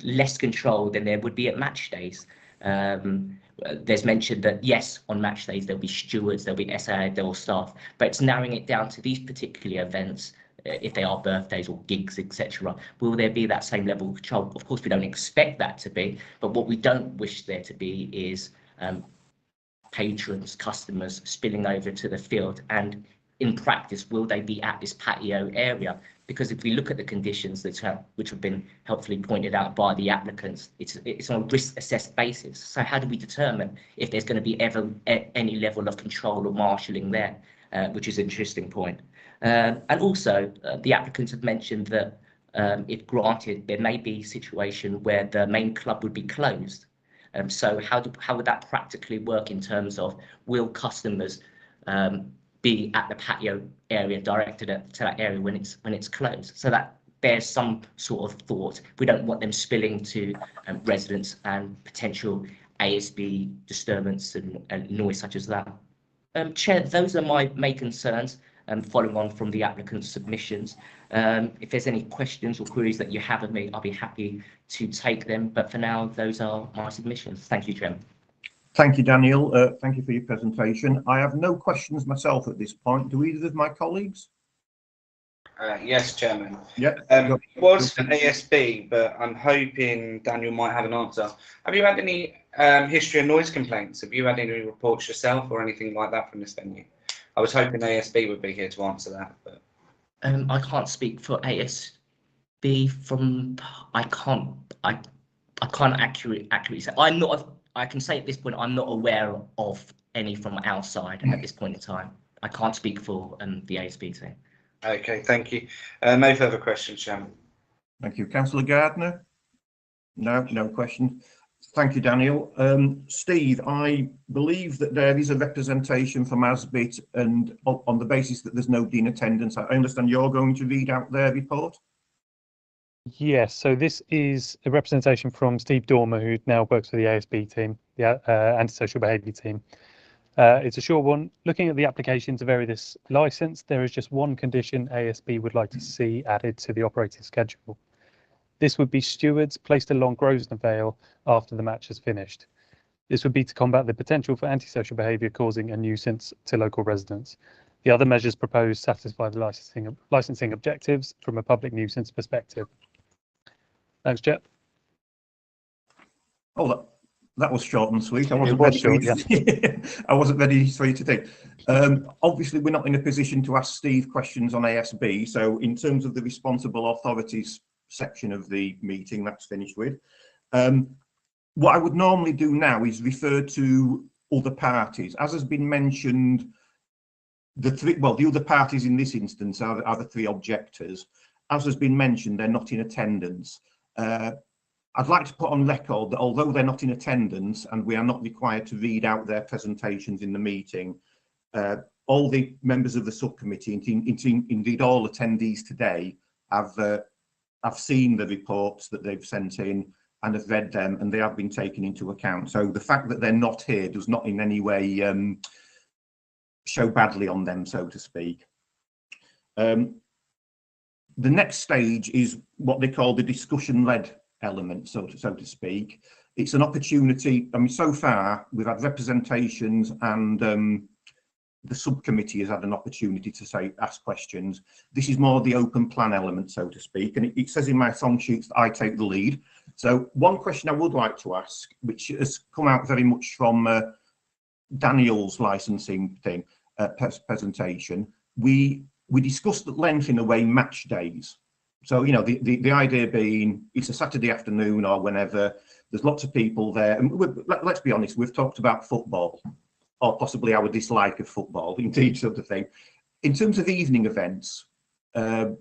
less control than there would be at match days. There's mentioned that yes, on match days there'll be stewards, there'll be SAA, there'll staff, but it's narrowing it down to these particular events. If they are birthdays or gigs, etc., will there be that same level of control? Of course, we don't expect that to be, but what we don't wish there to be is patrons, customers spilling over to the field. And in practice, will they be at this patio area? Because if we look at the conditions that which have been helpfully pointed out by the applicants, it's on a risk assessed basis. So how do we determine if there's going to be ever any level of control or marshalling there, which is an interesting point. And also, the applicants have mentioned that if granted, there may be a situation where the main club would be closed. So how would that practically work in terms of, will customers be at the patio area, directed to that area when it's closed? So that bears some sort of thought. We don't want them spilling to residents and potential ASB disturbance and noise such as that. Chair, those are my main concerns. Following on from the applicant's submissions. If there's any questions or queries that you have of me, I'll be happy to take them. But for now, those are my submissions. Thank you, Chairman. Thank you, Daniel. Thank you for your presentation. I have no questions myself at this point. Do either of my colleagues? Yes, Chairman. Yeah. It was for ASB, but I'm hoping Daniel might have an answer. Have you had any history of noise complaints? Have you had any reports yourself or anything like that from this venue? I was hoping ASB would be here to answer that, but I can't speak for ASB. I can't accurately say. I can say at this point I'm not aware of any from our side at this point in time. I can't speak for the ASB team. Okay, thank you. No further questions, Chairman. Thank you, Councillor Gardner. No questions. Thank you, Daniel. Steve, I believe that there is a representation from ASBIT, and on the basis that there's nobody in attendance, I understand you're going to read out their report? Yes, so this is a representation from Steve Dormer, who now works for the ASB team, the antisocial behaviour team. It's a short one. Looking at the application to vary this licence, there is just one condition ASB would like to see added to the operating schedule. This would be stewards placed along Grosvenor Vale after the match has finished. This would be to combat the potential for antisocial behaviour causing a nuisance to local residents. The other measures proposed satisfy the licensing objectives from a public nuisance perspective. Thanks, Chair. Oh, that was short and sweet. I wasn't ready for you to think. Obviously, we're not in a position to ask Steve questions on ASB. So in terms of the responsible authorities section of the meeting, that's finished with. What I would normally do now is refer to other parties. As has been mentioned, the other parties in this instance are the three objectors. As has been mentioned, they're not in attendance. I'd like to put on record that although they're not in attendance and we are not required to read out their presentations in the meeting, all the members of the subcommittee, indeed all attendees today, have seen the reports that they've sent in and have read them, and they have been taken into account. So the fact that they're not here does not in any way show badly on them, so to speak. The next stage is what they call the discussion-led element, so to speak. It's an opportunity. I mean, so far we've had representations, and the subcommittee has had an opportunity to ask questions. This is more the open plan element, so to speak, and it says in my song sheets that I take the lead. So one question I would like to ask, which has come out very much from Daniel's licensing thing presentation, we discussed at length in a way match days. So, you know, the idea being it's a Saturday afternoon or whenever, there's lots of people there. And let's be honest, we've talked about football, or possibly our dislike of football, indeed, sort of thing. In terms of evening events, that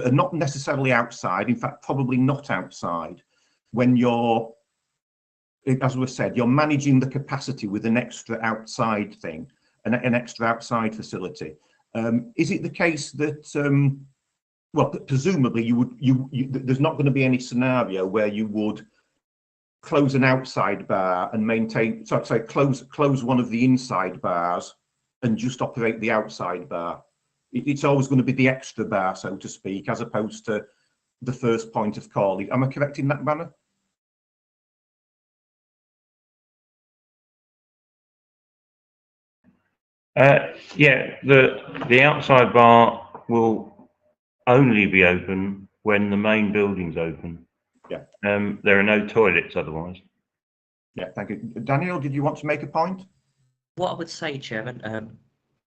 are not necessarily outside, in fact, probably not outside, when you're, as we said, you're managing the capacity with an extra outside thing, an extra outside facility. Is it the case that well, presumably there's not going to be any scenario where you would close an outside bar and maintain, sorry, close one of the inside bars and just operate the outside bar. It's always going to be the extra bar, so to speak, as opposed to the first point of call. Am I correct in that manner? Yeah, the outside bar will only be open when the main building's open. Yeah. There are no toilets otherwise. Yeah, thank you. Daniel, did you want to make a point? What I would say, Chairman,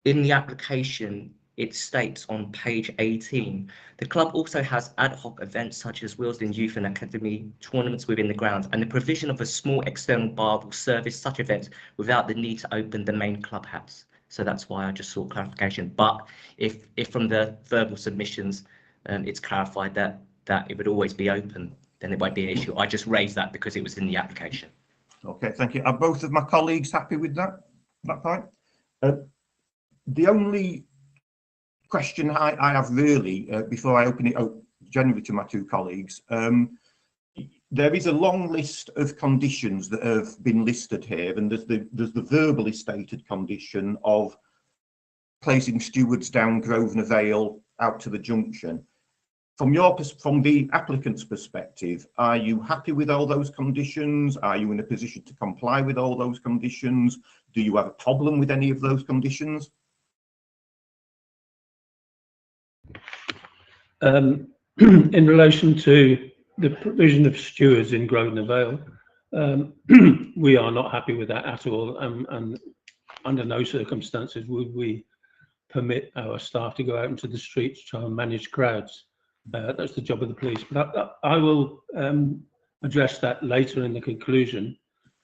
in the application, it states on page 18, the club also has ad hoc events such as Willesden Youth and Academy tournaments within the grounds, and the provision of a small external bar will service such events without the need to open the main clubhouse. So that's why I just sought clarification. But if from the verbal submissions, it's clarified that it would always be open, then it won't be an issue. I just raised that because it was in the application. Okay, thank you. Are both of my colleagues happy with that point? The only question I have really, before I open it up generally to my two colleagues, there is a long list of conditions that have been listed here, and there's the verbally stated condition of placing stewards down Grosvenor Vale out to the junction. From the applicant's perspective, are you happy with all those conditions? Are you in a position to comply with all those conditions? Do you have a problem with any of those conditions? In relation to the provision of stewards in Grosvenor Vale, we are not happy with that at all, and under no circumstances would we permit our staff to go out into the streets to try and manage crowds. That's the job of the police. But I will address that later in the conclusion.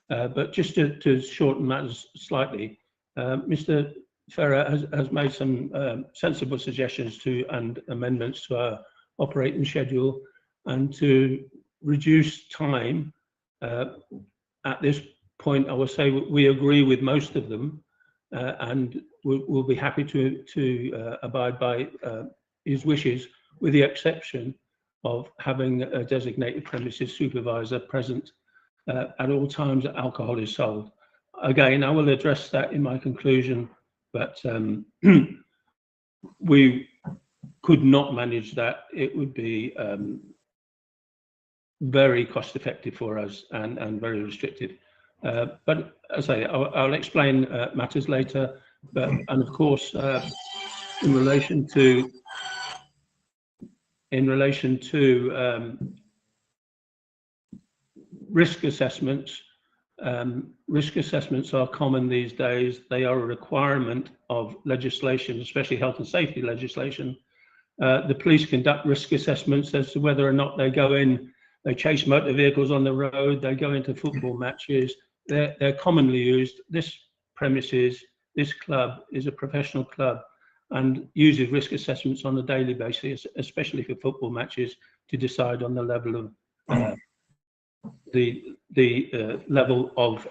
But just to shorten matters slightly, Mr. Ferrer has made some sensible suggestions and amendments to our operating schedule, and to reduce time. At this point, I will say we agree with most of them, and we'll be happy to abide by his wishes, with the exception of having a designated premises supervisor present at all times that alcohol is sold. Again, I will address that in my conclusion, but we could not manage that. It would be very cost effective for us and very restrictive. But as I say, I'll explain matters later. And of course, in relation to risk assessments, risk assessments are common these days. They are a requirement of legislation, especially health and safety legislation. The police conduct risk assessments as to whether or not they go in, they chase motor vehicles on the road, they go into football matches. They're commonly used. This premises, this club is a professional club and uses risk assessments on a daily basis, especially for football matches, to decide on the level of the level of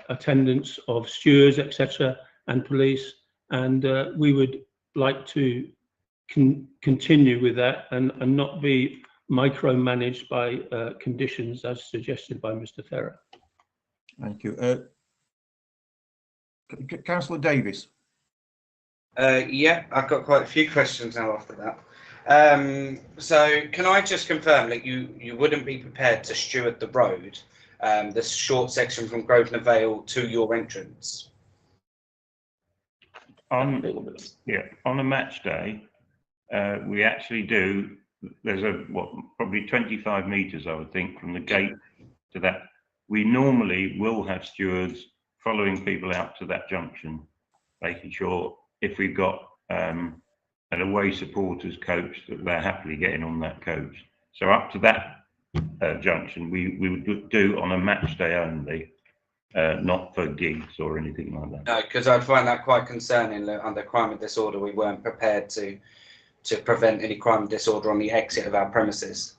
attendance of stewards, etc., and police. And we would like to continue with that and not be micromanaged by conditions as suggested by Mr. Ferrer. Thank you. Councillor Davis. Yeah, I've got quite a few questions now after that. So can I just confirm that you wouldn't be prepared to steward the road, the short section from Grosvenor Vale to your entrance? On a match day, we actually do. There's probably 25 metres, I would think, from the gate to that. We normally will have stewards following people out to that junction, making sure if we've got an away supporters coach that they're happily getting on that coach. So up to that junction, we would do on a match day only, not for gigs or anything like that. No, because I'd find that quite concerning that under crime and disorder we weren't prepared to prevent any crime and disorder on the exit of our premises.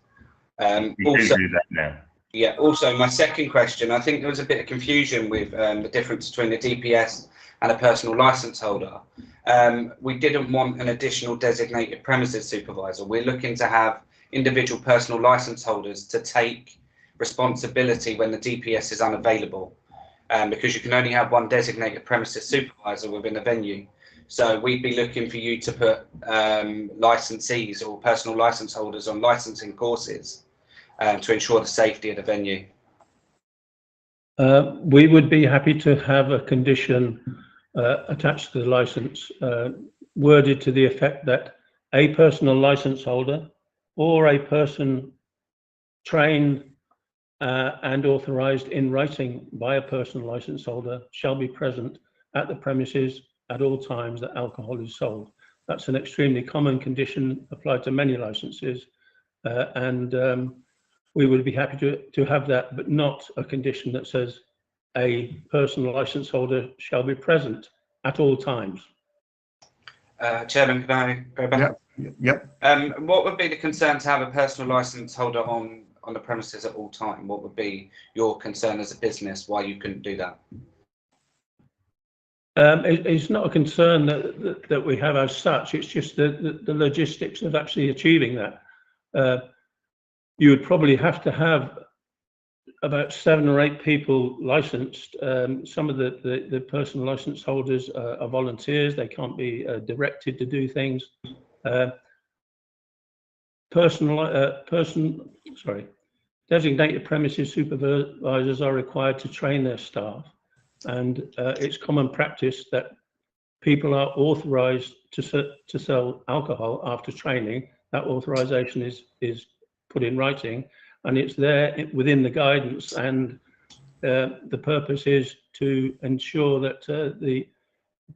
We also, do that now. Yeah, also my second question, I think there was a bit of confusion with the difference between the DPS and a personal licence holder. We didn't want an additional designated premises supervisor. We're looking to have individual personal licence holders to take responsibility when the DPS is unavailable, because you can only have one designated premises supervisor within a venue. So we'd be looking for you to put licensees or personal licence holders on licensing courses to ensure the safety of the venue. We would be happy to have a condition attached to the licence worded to the effect that a personal licence holder or a person trained and authorised in writing by a personal licence holder shall be present at the premises at all times that alcohol is sold. That's an extremely common condition applied to many licences, and we would be happy to have that, but not a condition that says a personal licence holder shall be present at all times. Chairman, can I go back? Yep. What would be the concern to have a personal licence holder on the premises at all time? What would be your concern as a business why you couldn't do that? It's not a concern that we have as such. It's just the logistics of actually achieving that. You would probably have to have about 7 or 8 people licensed. Some of the personal license holders are volunteers. They can't be directed to do things. Designated premises supervisors are required to train their staff, and it's common practice that people are authorised to sell alcohol after training. That authorisation is put in writing, and it's there within the guidance, and the purpose is to ensure that the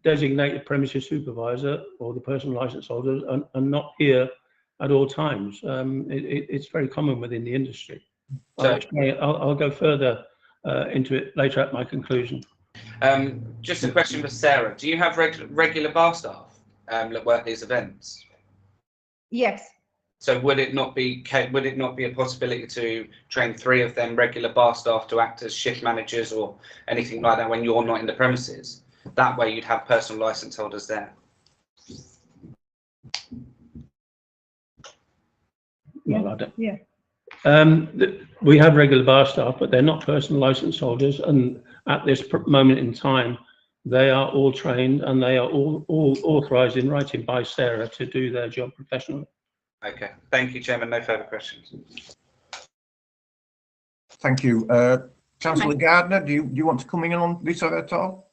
designated premises supervisor or the personal licence holder are not here at all times. It's very common within the industry. I'll go further into it later at my conclusion. Just a question for Sarah. Do you have regular bar staff that work these events? Yes. So would it not be a possibility to train 3 of them regular bar staff to act as shift managers or anything like that when you're not in the premises? That way you'd have personal licence holders there. Well, I don't. Yeah. We have regular bar staff, but they're not personal licence holders, and at this moment in time, they are all trained and they are all authorised in writing by Sarah to do their job professionally. Okay, thank you, Chairman. No further questions. Thank you. Councillor Gardner, do you want to come in on this at all?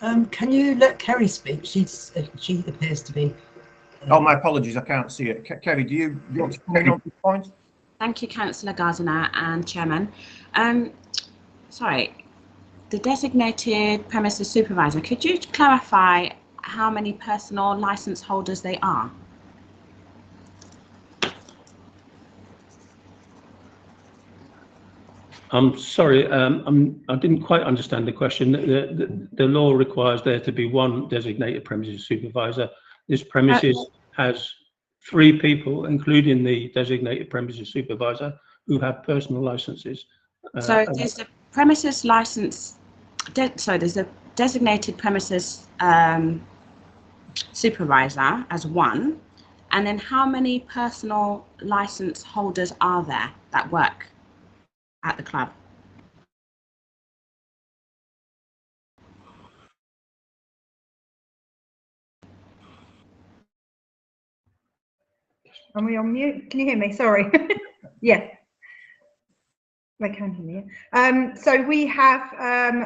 Can you let Kerry speak? She appears to be. Oh, my apologies, I can't see it. Kerry, do you want to come in on this point? Thank you, Councillor Gardner and Chairman. Sorry, the designated premises supervisor, could you clarify how many personal licence holders they are? I'm sorry, I didn't quite understand the question. The law requires there to be 1 designated premises supervisor. This premises has 3 people, including the designated premises supervisor, who have personal licenses. So there's the premises license, there's a designated premises supervisor as 1, and then how many personal license holders are there that work at the club? Are we on mute? Can you hear me? Sorry. Yeah. I can hear you. So we have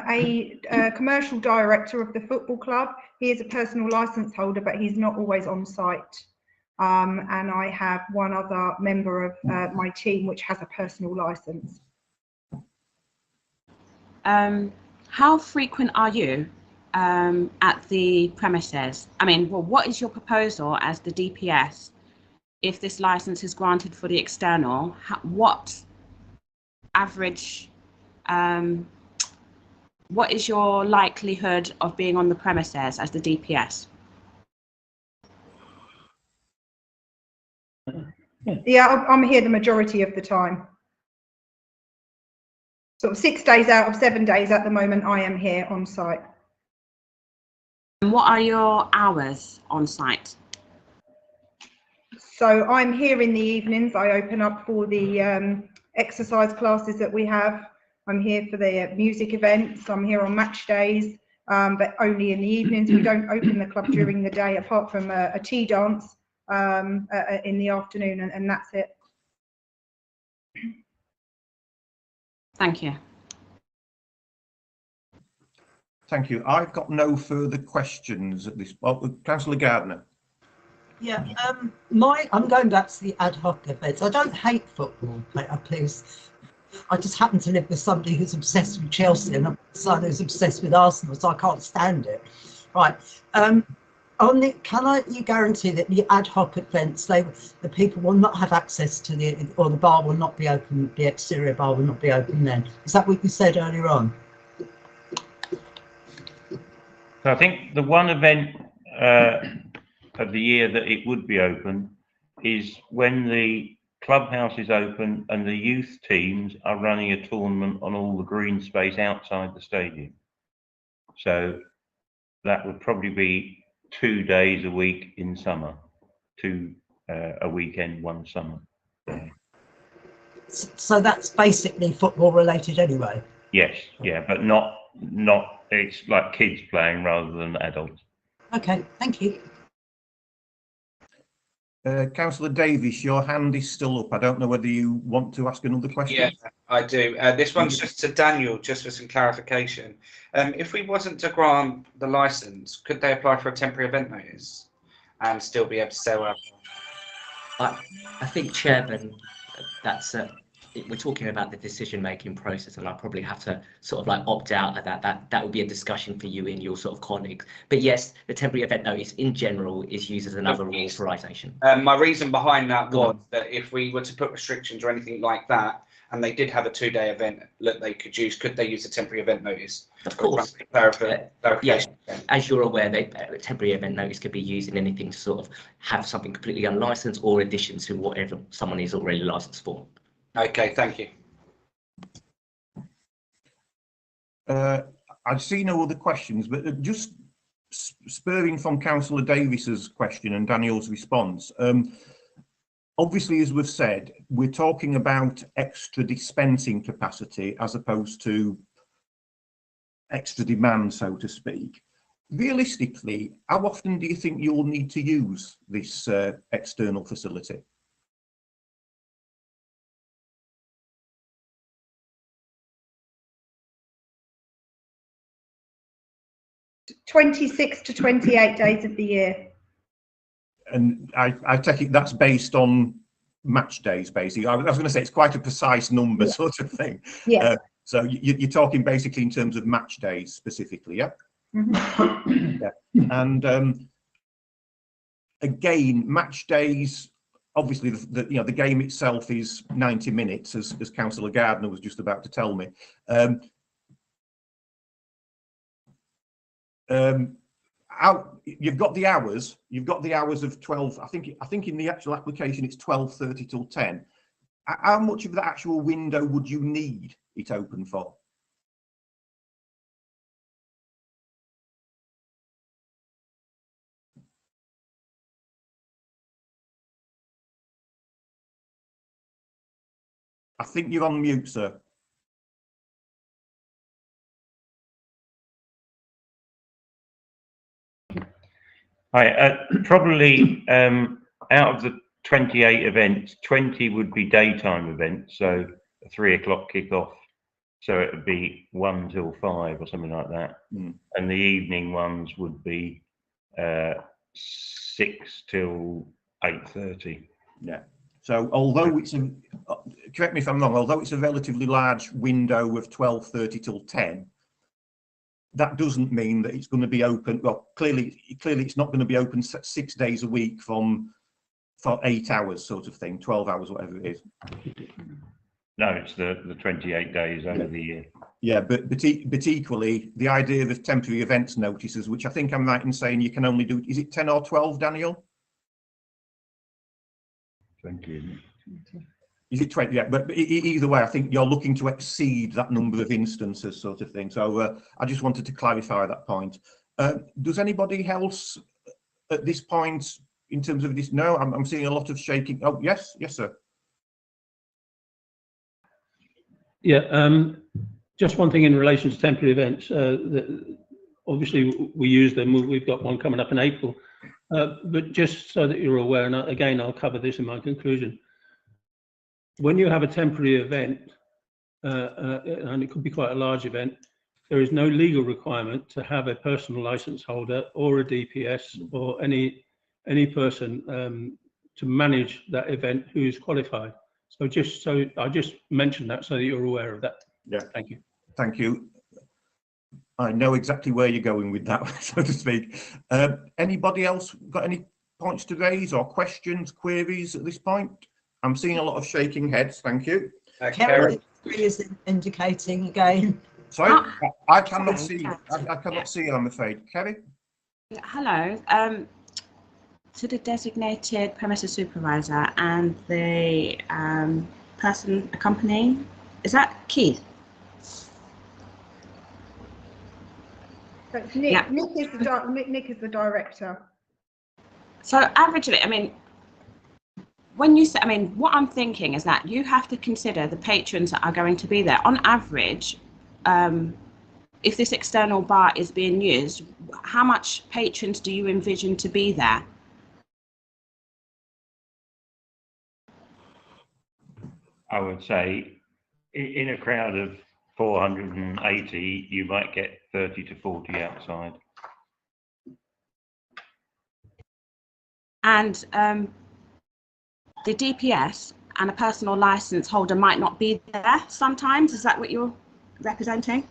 a commercial director of the football club. He is a personal licence holder, but he's not always on site. And I have 1 other member of my team which has a personal licence. How frequent are you at the premises? I mean, well, what is your proposal as the DPS if this licence is granted for the external? What average, what is your likelihood of being on the premises as the DPS? Yeah, I'm here the majority of the time. sort of 6 days out of 7 days at the moment I am here on site. And what are your hours on site? So I'm here in the evenings. I open up for the exercise classes that we have. I'm here for the music events. I'm here on match days, but only in the evenings. We don't open the club during the day, apart from a tea dance in the afternoon, and that's it. Thank you. Thank you. I've got no further questions at this point. Councillor Gardner. Yeah, I'm going back to the ad hoc events. I don't hate football, please. I just happen to live with somebody who's obsessed with Chelsea and a son who's obsessed with Arsenal, so I can't stand it. Right. You guarantee that the ad hoc events, the people will not have access to or the bar will not be open, the exterior bar will not be open then? Is that what you said earlier on? So I think the one event of the year that it would be open is when the clubhouse is open and the youth teams are running a tournament on all the green space outside the stadium. So that would probably be 2 days a week in summer, a weekend, one summer. So that's basically football related anyway? Yes, yeah, but not, it's like kids playing rather than adults. Okay, thank you. Councillor Davies, your hand is still up. I don't know whether you want to ask another question. Yeah, I do. This one's just to Daniel, just for some clarification. If we wasn't to grant the licence, could they apply for a temporary event notice and still be able to sell alcohol? I think, Chairman, that's we're talking about the decision-making process, and I probably have to sort of like opt out of that. That would be a discussion for you and your sort of colleagues. But yes, the temporary event notice in general is used as another authorisation. My reason behind that was that if we were to put restrictions or anything like that, and they did have a 2-day event that they could use a temporary event notice? Of course. Yes, as you're aware, a temporary event notice could be used in anything to sort of have something completely unlicensed or addition to whatever someone is already licensed for. Okay, thank you. I see no other questions, but just spurring from Councillor Davies's question and Daniel's response. Obviously, as we've said, we're talking about extra dispensing capacity as opposed to extra demand, so to speak. Realistically, how often do you think you'll need to use this external facility? 26 to 28 days of the year. And I take it that's based on match days, basically. I was going to say it's quite a precise number, sort of thing. Yeah. So you're talking basically in terms of match days specifically, yeah? Mm-hmm. Yeah. And again, match days, obviously, the game itself is 90 minutes, as Councillor Gardner was just about to tell me. You've got the hours. You've got the hours of 12. I think in the actual application it's 12:30 till 10. How much of the actual window would you need it open for? I think you're on mute, sir. Probably out of the 28 events, 20 would be daytime events, so a 3 o'clock kick-off, so it would be 1 till 5 or something like that. And the evening ones would be 6 till 8:30. Yeah. So although it's correct me if I'm wrong, although it's a relatively large window of 12:30 till 10, that doesn't mean that it's going to be open. Well, clearly it's not going to be open 6 days a week for 8 hours, sort of thing, 12 hours, whatever it is. No, it's the 28 days over the year. Yeah, but equally, the idea of temporary events notices, which I think I'm right in saying you can only do, is it 10 or 12, Daniel? 20, isn't it? Is it 20? Yeah, but either way, I think you're looking to exceed that number of instances, sort of thing. So I just wanted to clarify that point. Does anybody else at this point, in terms of this? No, I'm seeing a lot of shaking. Oh, yes, sir. Yeah, just one thing in relation to temporary events. Obviously, we use them. We've got one coming up in April. But just so that you're aware, and again, I'll cover this in my conclusion. When you have a temporary event, and it could be quite a large event, there is no legal requirement to have a personal license holder or a DPS or any person to manage that event who is qualified. So I just mentioned that so that you're aware of that. Yeah. Thank you. Thank you. I know exactly where you're going with that, so to speak. Anybody else got any points to raise or questions, queries at this point? I'm seeing a lot of shaking heads. Thank you. Kerry is indicating again. Sorry, I cannot see. I cannot see. I'm afraid. Kerry. Hello. To the designated premises supervisor and the person accompanying, is that Keith? That's Nick. Yeah. Nick is the director. So averagely, I mean, when you say, I mean, what I'm thinking is that you have to consider the patrons that are going to be there. On average, if this external bar is being used, how much patrons do you envision to be there? I would say in a crowd of 480, you might get 30 to 40 outside. And the DPS and a personal license holder might not be there sometimes. Is that what you're representing?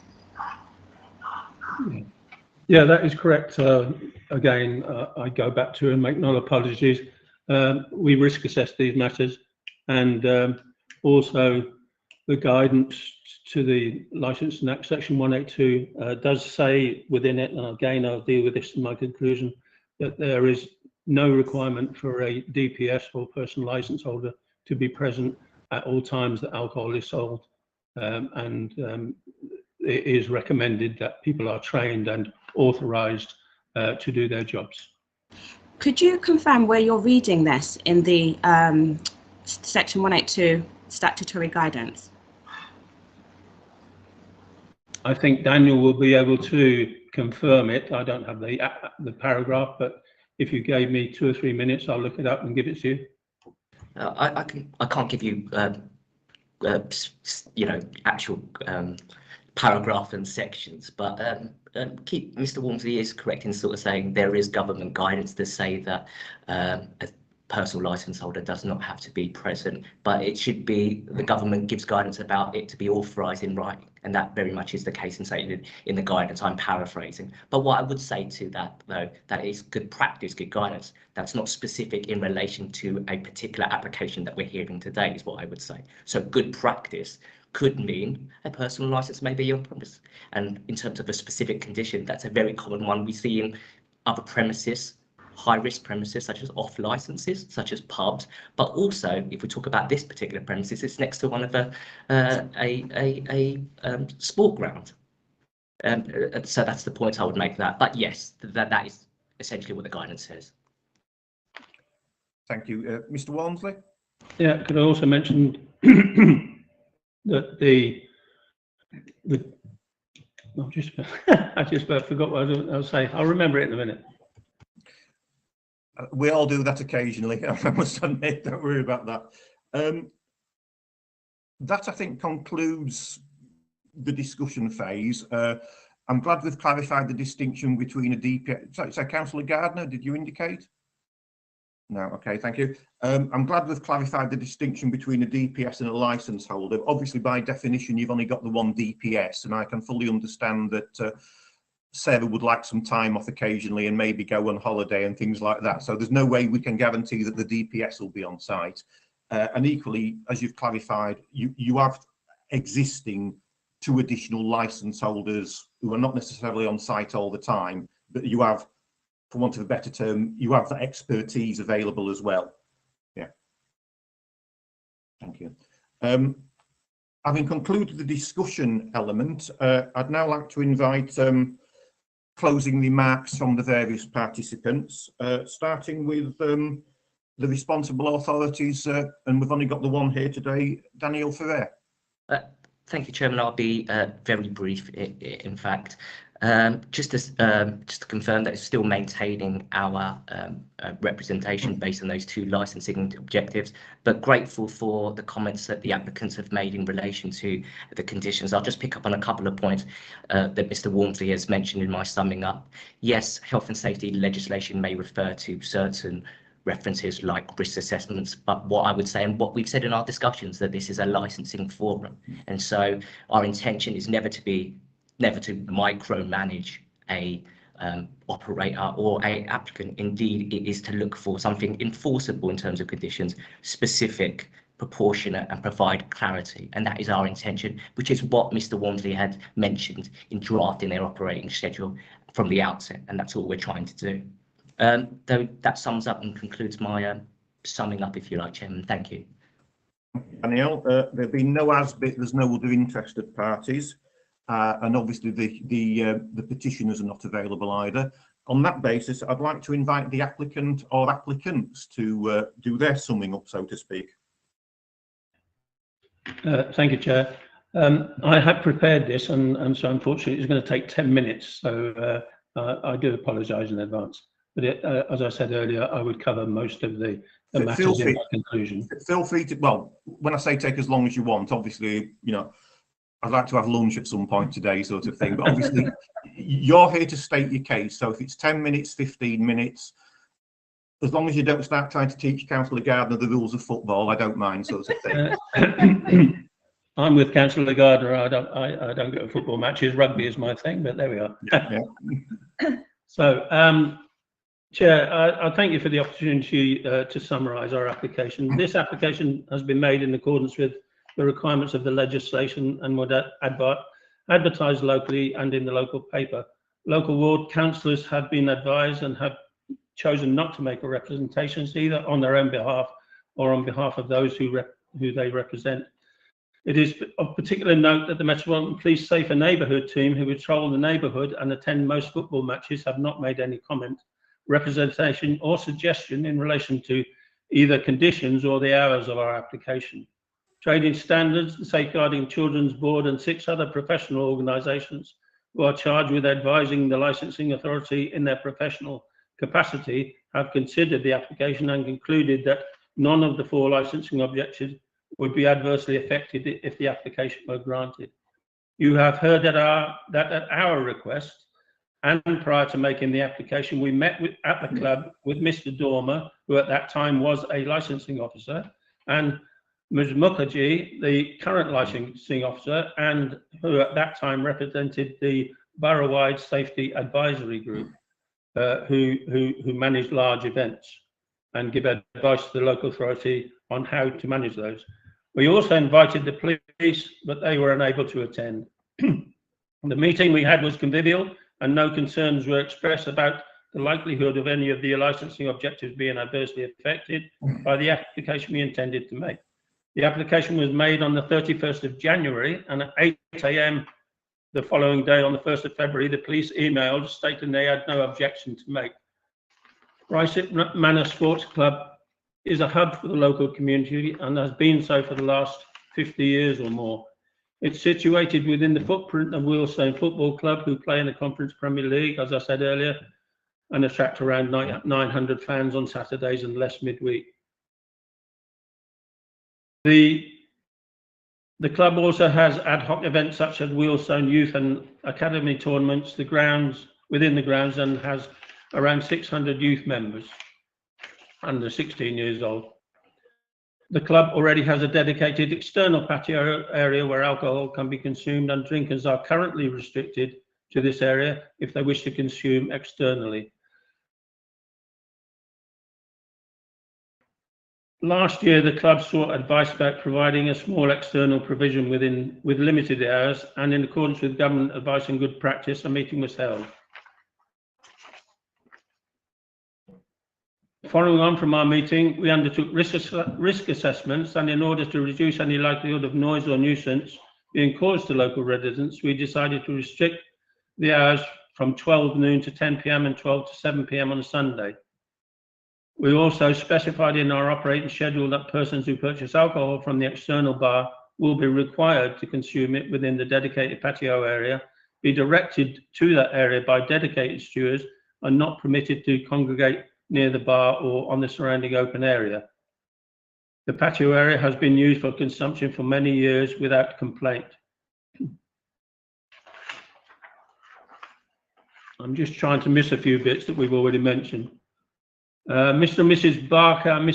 Yeah, that is correct. Again, I go back to and make no apologies. We risk assess these matters, and also the guidance to the Licence and Act Section 182 does say within it, and again I'll deal with this in my conclusion, that there is no requirement for a DPS or personal licence holder to be present at all times that alcohol is sold, and it is recommended that people are trained and authorised to do their jobs. Could you confirm where you're reading this in the Section 182 statutory guidance? I think Daniel will be able to confirm it. I don't have the paragraph, but if you gave me 2 or 3 minutes, I'll look it up and give it to you. I can't give you you know, actual paragraph and sections, but Mr. Walmsley is correct in sort of saying there is government guidance to say that a personal license holder does not have to be present, but it should be, the government gives guidance about it to be authorised in writing, and that very much is the case in the guidance. I'm paraphrasing, but what I would say to that though, that is good practice, good guidance. That's not specific in relation to a particular application that we're hearing today, is what I would say. So good practice could mean a personal license may be on premise, and in terms of a specific condition, that's a very common one we see in other premises, high-risk premises such as off licenses, such as pubs, but also if we talk about this particular premises, it's next to one of a sport ground. So that's the point I would make that. But yes, that is essentially what the guidance says. Thank you, Mr. Walmsley. Yeah, could I also mention that I just forgot what I was saying. I'll remember it in a minute. We all do that occasionally, I must admit, don't worry about that. That, I think, concludes the discussion phase. I'm glad we've clarified the distinction between a DPS. Sorry, Councillor Gardner, did you indicate? No, okay, thank you. I'm glad we've clarified the distinction between a DPS and a licence holder. Obviously, by definition, you've only got the one DPS, and I can fully understand that Sarah would like some time off occasionally and maybe go on holiday and things like that. So there's no way we can guarantee that the DPS will be on site. And equally, as you've clarified, you have existing 2 additional licence holders who are not necessarily on site all the time, but you have, for want of a better term, you have that expertise available as well. Yeah. Thank you. Having concluded the discussion element, I'd now like to invite closing remarks from the various participants, starting with the responsible authorities, and we've only got the one here today, Daniel Ferrer. Thank you, Chairman. I'll be very brief, in fact. Just to confirm that it's still maintaining our representation based on those two licensing objectives, but grateful for the comments that the applicants have made in relation to the conditions. I'll just pick up on a couple of points that Mr. Walmsley has mentioned in my summing up. Yes, health and safety legislation may refer to certain references like risk assessments, but what I would say, and what we've said in our discussions, that this is a licensing forum, and so our intention is never to micromanage a operator or a applicant. Indeed, it is to look for something enforceable in terms of conditions, specific, proportionate, and provide clarity, and that is our intention, which is what Mr. Walmsley had mentioned in drafting their operating schedule from the outset, and that's all we're trying to do. Though that sums up and concludes my summing up, if you like, Chairman. Thank you. Daniel, there'll be no ASBIT, there's no other interested parties, and obviously the petitioners are not available either. On that basis, I'd like to invite the applicant or applicants to do their summing up, so to speak. Thank you, Chair. I have prepared this, and so unfortunately it's going to take 10 minutes, so I do apologise in advance. But as I said earlier, I would cover most of the matters in my conclusion. Feel free to, well, when I say take as long as you want, obviously, you know, I'd like to have lunch at some point today, sort of thing. But obviously, you're here to state your case. So if it's 10 minutes, 15 minutes, as long as you don't start trying to teach Councillor Gardner the rules of football, I don't mind, sort of thing. I'm with Councillor Gardner. I don't go to football matches. Rugby is my thing, but there we are. Yeah. So, Chair, I thank you for the opportunity to summarise our application. This application has been made in accordance with the requirements of the legislation and would advertise locally and in the local paper. Local ward councillors have been advised and have chosen not to make a representation, either on their own behalf or on behalf of those who they represent. It is of particular note that the Metropolitan Police Safer Neighbourhood team, who patrol the neighbourhood and attend most football matches, have not made any comment, representation or suggestion in relation to either conditions or the hours of our application. Trading Standards, the Safeguarding Children's Board and 6 other professional organisations who are charged with advising the licensing authority in their professional capacity have considered the application and concluded that none of the 4 licensing objectives would be adversely affected if the application were granted. You have heard that at our request, and prior to making the application, we met at the club with Mr. Dormer, who at that time was a licensing officer, and Ms. Mukherjee, the current licensing officer, and who at that time represented the borough-wide safety advisory group, who manage large events and give advice to the local authority on how to manage those. We also invited the police, but they were unable to attend. The meeting we had was convivial, and no concerns were expressed about the likelihood of any of the licensing objectives being adversely affected by the application we intended to make. The application was made on the 31st of January, and at 8 AM the following day, on the 1st of February, the police emailed stating they had no objection to make. Ruislip Manor Sports Club is a hub for the local community and has been so for the last 50 years or more. It's situated within the footprint of Wealdstone Football Club, who play in the Conference Premier League, as I said earlier, and attract around 900 fans on Saturdays and less midweek. The club also has ad hoc events such as Wealdstone Youth and Academy tournaments, within the grounds, and has around 600 youth members under 16 years old. The club already has a dedicated external patio area where alcohol can be consumed, and drinkers are currently restricted to this area if they wish to consume externally. Last year, the club sought advice about providing a small external provision with limited hours, and in accordance with government advice and good practice, a meeting was held. Following on from our meeting, we undertook risk assessments, and in order to reduce any likelihood of noise or nuisance being caused to local residents, we decided to restrict the hours from 12 noon to 10 p.m. and 12 to 7 p.m. on a Sunday. We also specified in our operating schedule that persons who purchase alcohol from the external bar will be required to consume it within the dedicated patio area, be directed to that area by dedicated stewards, and not permitted to congregate near the bar or on the surrounding open area. The patio area has been used for consumption for many years without complaint. I'm just trying to miss a few bits that we've already mentioned. Mr. and Mrs. Barker and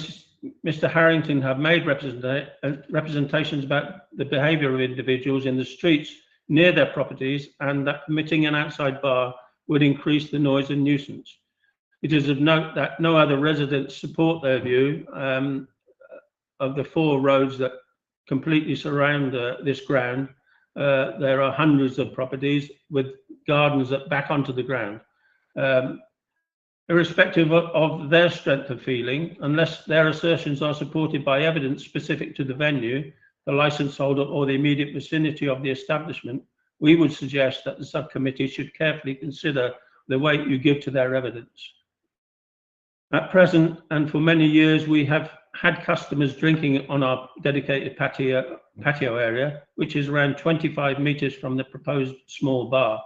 Mr. Harrington have made representations about the behaviour of individuals in the streets near their properties, and that permitting an outside bar would increase the noise and nuisance. It is of note that no other residents support their view. Of the 4 roads that completely surround this ground, there are hundreds of properties with gardens that back onto the ground. Irrespective of their strength of feeling, unless their assertions are supported by evidence specific to the venue, the licence holder, or the immediate vicinity of the establishment, we would suggest that the subcommittee should carefully consider the weight you give to their evidence. At present, and for many years, we have had customers drinking on our dedicated patio area, which is around 25 metres from the proposed small bar.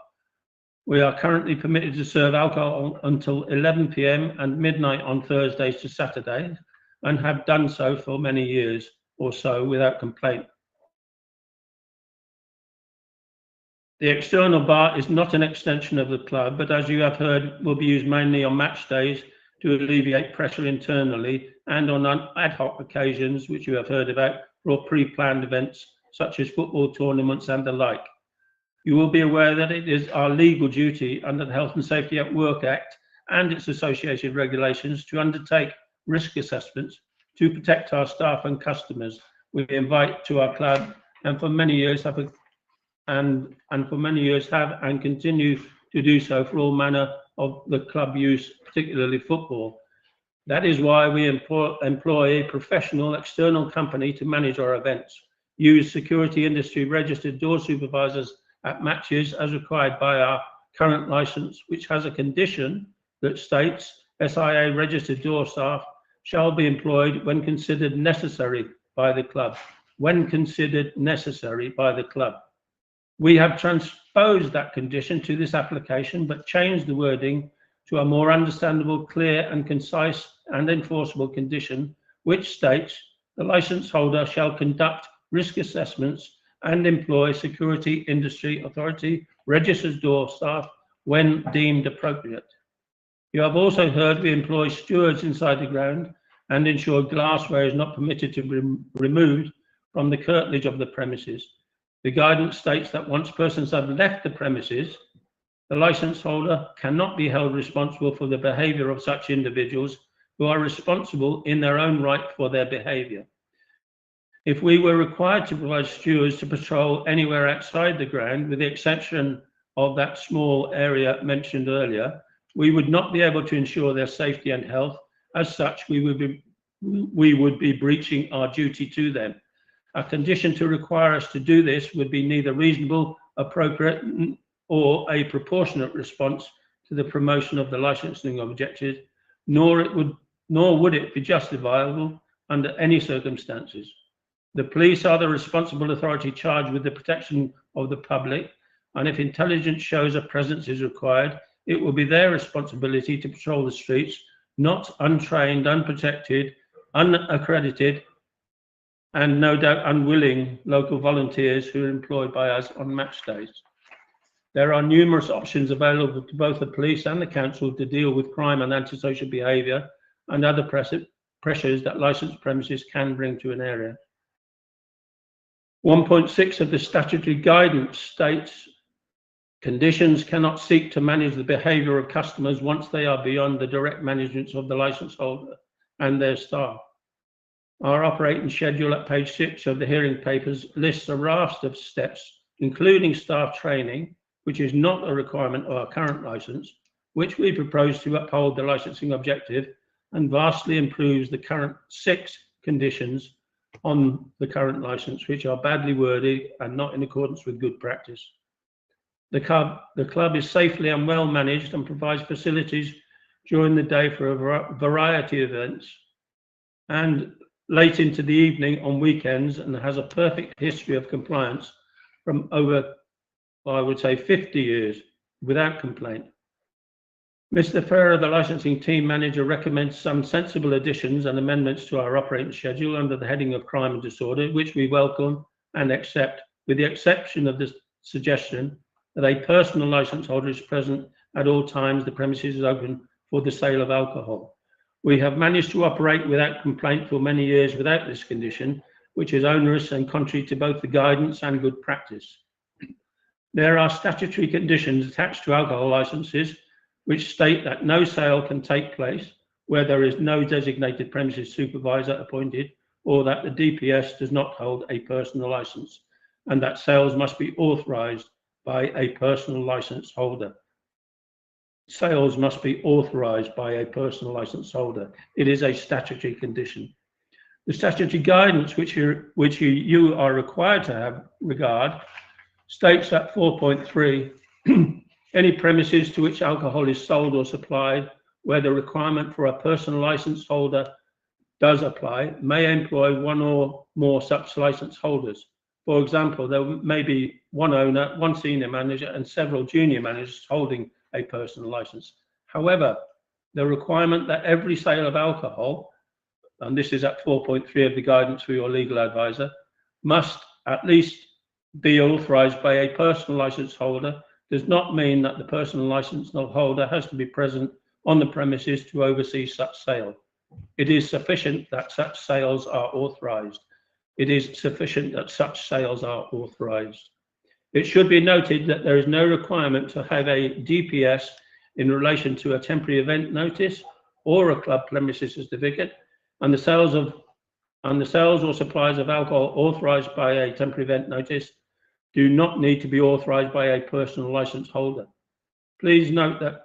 We are currently permitted to serve alcohol until 11 p.m. and midnight on Thursdays to Saturdays, and have done so for many years or so without complaint. The external bar is not an extension of the club, but as you have heard, will be used mainly on match days to alleviate pressure internally, and on ad hoc occasions, which you have heard about, for pre-planned events such as football tournaments and the like. You will be aware that it is our legal duty under the Health and Safety at Work Act and its associated regulations to undertake risk assessments to protect our staff and customers. We invite to our club, and for many years have and continue to do so for all manner of the club use, particularly football. That is why we employ a professional external company to manage our events, use security industry registered door supervisors at matches as required by our current licence, which has a condition that states SIA registered door staff shall be employed when considered necessary by the club. When considered necessary by the club. We have transposed that condition to this application, but changed the wording to a more understandable, clear and concise and enforceable condition, which states the licence holder shall conduct risk assessments and employ security industry authority registered door staff when deemed appropriate. You have also heard we employ stewards inside the ground and ensure glassware is not permitted to be removed from the curtilage of the premises. The guidance states that once persons have left the premises, the licence holder cannot be held responsible for the behaviour of such individuals who are responsible in their own right for their behaviour. If we were required to provide stewards to patrol anywhere outside the ground, with the exception of that small area mentioned earlier, we would not be able to ensure their safety and health. As such, we would be breaching our duty to them. A condition to require us to do this would be neither reasonable, appropriate, or a proportionate response to the promotion of the licensing objectives, nor would it be justifiable under any circumstances. The police are the responsible authority charged with the protection of the public, and if intelligence shows a presence is required, it will be their responsibility to patrol the streets, not untrained, unprotected, unaccredited, and no doubt unwilling local volunteers who are employed by us on match days. There are numerous options available to both the police and the council to deal with crime and antisocial behaviour and other pressures that licensed premises can bring to an area. 1.6 of the statutory guidance states conditions cannot seek to manage the behaviour of customers once they are beyond the direct management of the licence holder and their staff. Our operating schedule at page 6 of the hearing papers lists a raft of steps, including staff training, which is not a requirement of our current licence, which we propose to uphold the licensing objective and vastly improves the current 6 conditions on the current licence, which are badly worded and not in accordance with good practice. The club is safely and well managed and provides facilities during the day for a variety of events and late into the evening on weekends, and has a perfect history of compliance from over, I would say, 50 years without complaint. Mr. Ferrer, the licensing team manager, recommends some sensible additions and amendments to our operating schedule under the heading of crime and disorder, which we welcome and accept, with the exception of the suggestion that a personal license holder is present at all times the premises is open for the sale of alcohol. We have managed to operate without complaint for many years without this condition, which is onerous and contrary to both the guidance and good practice. There are statutory conditions attached to alcohol licenses which state that no sale can take place where there is no designated premises supervisor appointed, or that the DPS does not hold a personal license, and that sales must be authorised by a personal license holder. Sales must be authorised by a personal license holder. It is a statutory condition. The statutory guidance which you are required to have regard states at 4.3 any premises to which alcohol is sold or supplied where the requirement for a personal license holder does apply may employ one or more such license holders. For example, there may be one owner, one senior manager, and several junior managers holding a personal license. However, the requirement that every sale of alcohol, and this is at 4.3 of the guidance for your legal advisor, must at least be authorised by a personal license holder does not mean that the personal license holder has to be present on the premises to oversee such sale. It is sufficient that such sales are authorised. It is sufficient that such sales are authorised. It should be noted that there is no requirement to have a DPS in relation to a temporary event notice or a club premises certificate, and the sales or supplies of alcohol authorised by a temporary event notice do not need to be authorised by a personal licence holder. Please note that,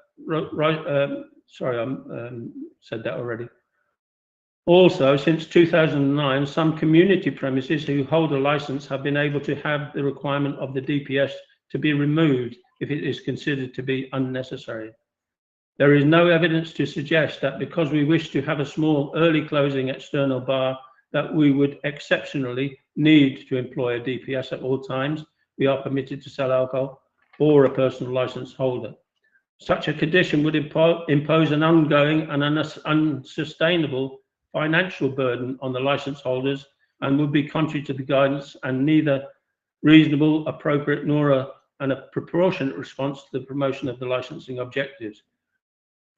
said that already. Also, since 2009, some community premises who hold a licence have been able to have the requirement of the DPS to be removed if it is considered to be unnecessary. There is no evidence to suggest that because we wish to have a small early closing external bar that we would exceptionally need to employ a DPS at all times we are permitted to sell alcohol or a personal licence holder. Such a condition would impose an ongoing and unsustainable financial burden on the licence holders and would be contrary to the guidance and neither reasonable, appropriate, nor a proportionate response to the promotion of the licensing objectives.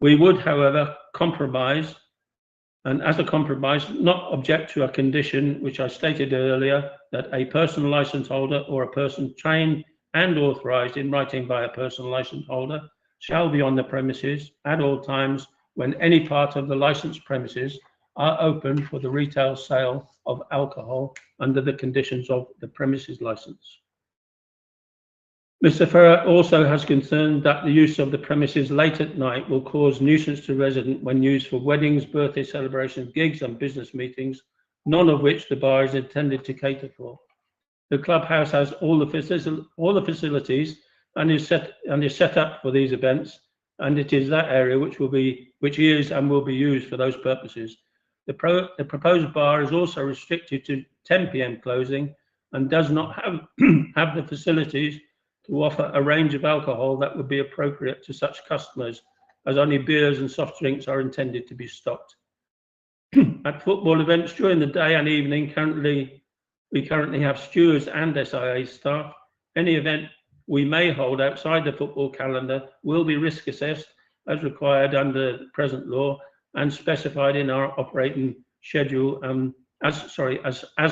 We would, however, compromise, and as a compromise, not object to a condition which I stated earlier, that a personal licence holder or a person trained and authorised in writing by a personal licence holder shall be on the premises at all times when any part of the licensed premises are open for the retail sale of alcohol under the conditions of the premises licence. Mr. Ferrer also has concern that the use of the premises late at night will cause nuisance to residents when used for weddings, birthday celebrations, gigs and business meetings, none of which the bar is intended to cater for. The clubhouse has all the facilities and is set up for these events, and it is that area which is and will be used for those purposes. The proposed bar is also restricted to 10 p.m. closing and does not have the facilities to offer a range of alcohol that would be appropriate to such customers, as only beers and soft drinks are intended to be stocked. At football events during the day and evening, we currently have stewards and SIA staff. Any event we may hold outside the football calendar will be risk assessed as required under the present law and specified in our operating schedule, as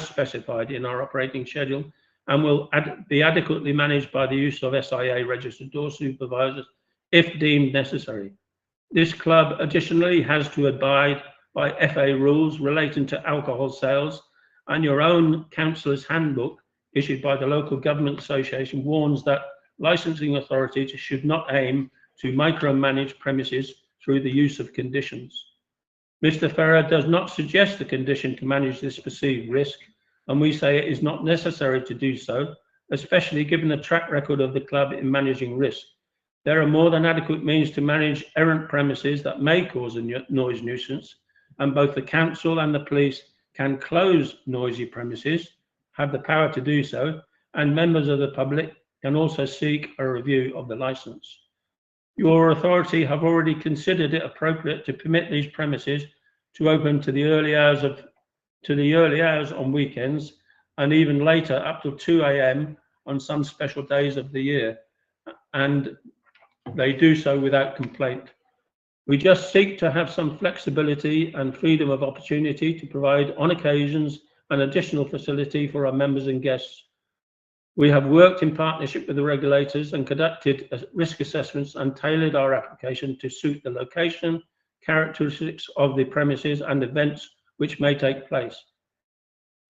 specified in our operating schedule, and will be adequately managed by the use of SIA registered door supervisors if deemed necessary. This club additionally has to abide by FA rules relating to alcohol sales, and your own councillor's handbook issued by the local government association warns that licensing authorities should not aim to micromanage premises through the use of conditions. Mr. Ferrer does not suggest a condition to manage this perceived risk, and we say it is not necessary to do so, especially given the track record of the club in managing risk. There are more than adequate means to manage errant premises that may cause a noise nuisance, and both the council and the police can close noisy premises, have the power to do so, and members of the public can also seek a review of the licence. Your authority have already considered it appropriate to permit these premises to open to the early hours on weekends, and even later up to 2 AM on some special days of the year, and they do so without complaint. We just seek to have some flexibility and freedom of opportunity to provide on occasions an additional facility for our members and guests. We have worked in partnership with the regulators and conducted risk assessments and tailored our application to suit the location, characteristics of the premises and events which may take place.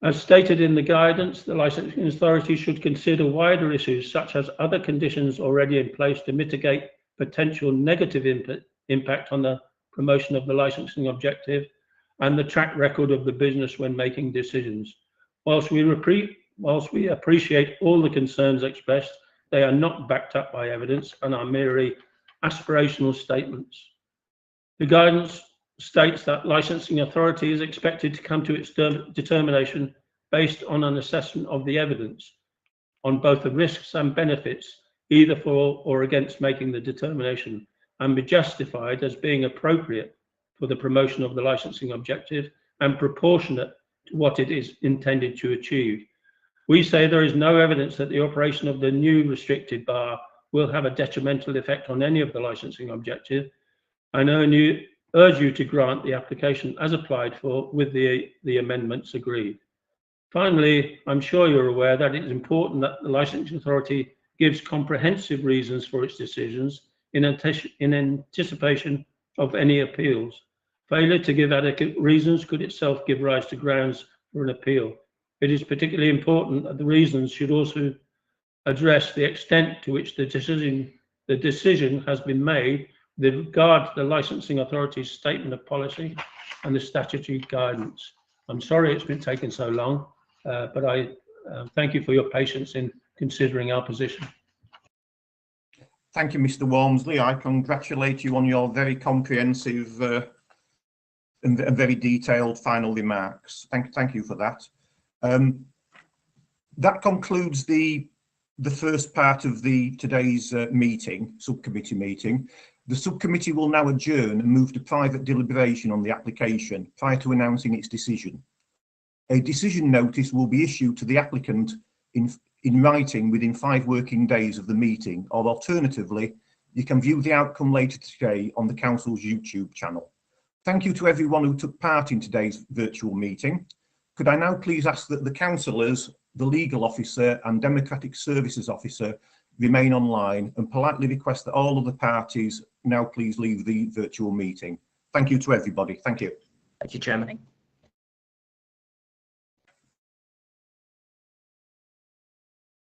As stated in the guidance, the licensing authority should consider wider issues such as other conditions already in place to mitigate potential negative impact on the promotion of the licensing objective and the track record of the business when making decisions. Whilst we appreciate all the concerns expressed, they are not backed up by evidence and are merely aspirational statements. The guidance states that licensing authority is expected to come to its determination based on an assessment of the evidence on both the risks and benefits, either for or against making the determination, and be justified as being appropriate for the promotion of the licensing objective and proportionate to what it is intended to achieve. We say there is no evidence that the operation of the new restricted bar will have a detrimental effect on any of the licensing objective, and urge you to grant the application as applied for with the amendments agreed. Finally, I'm sure you're aware that it is important that the licensing authority gives comprehensive reasons for its decisions in anticipation of any appeals. Failure to give adequate reasons could itself give rise to grounds for an appeal. It is particularly important that the reasons should also address the extent to which the decision has been made with regard to the licensing authority's statement of policy and the statutory guidance. I'm sorry it's been taking so long, but I thank you for your patience in considering our position. Thank you, Mr. Walmsley. I congratulate you on your very comprehensive and very detailed final remarks. Thank you for that. That concludes the first part of today's subcommittee meeting. The subcommittee will now adjourn and move to private deliberation on the application prior to announcing its decision. A decision notice will be issued to the applicant in writing within 5 working days of the meeting, or alternatively, you can view the outcome later today on the Council's YouTube channel. Thank you to everyone who took part in today's virtual meeting. Could I now please ask that the councillors, the legal officer and democratic services officer remain online, and politely request that all of the parties now please leave the virtual meeting. Thank you to everybody. Thank you. Thank you, Chairman.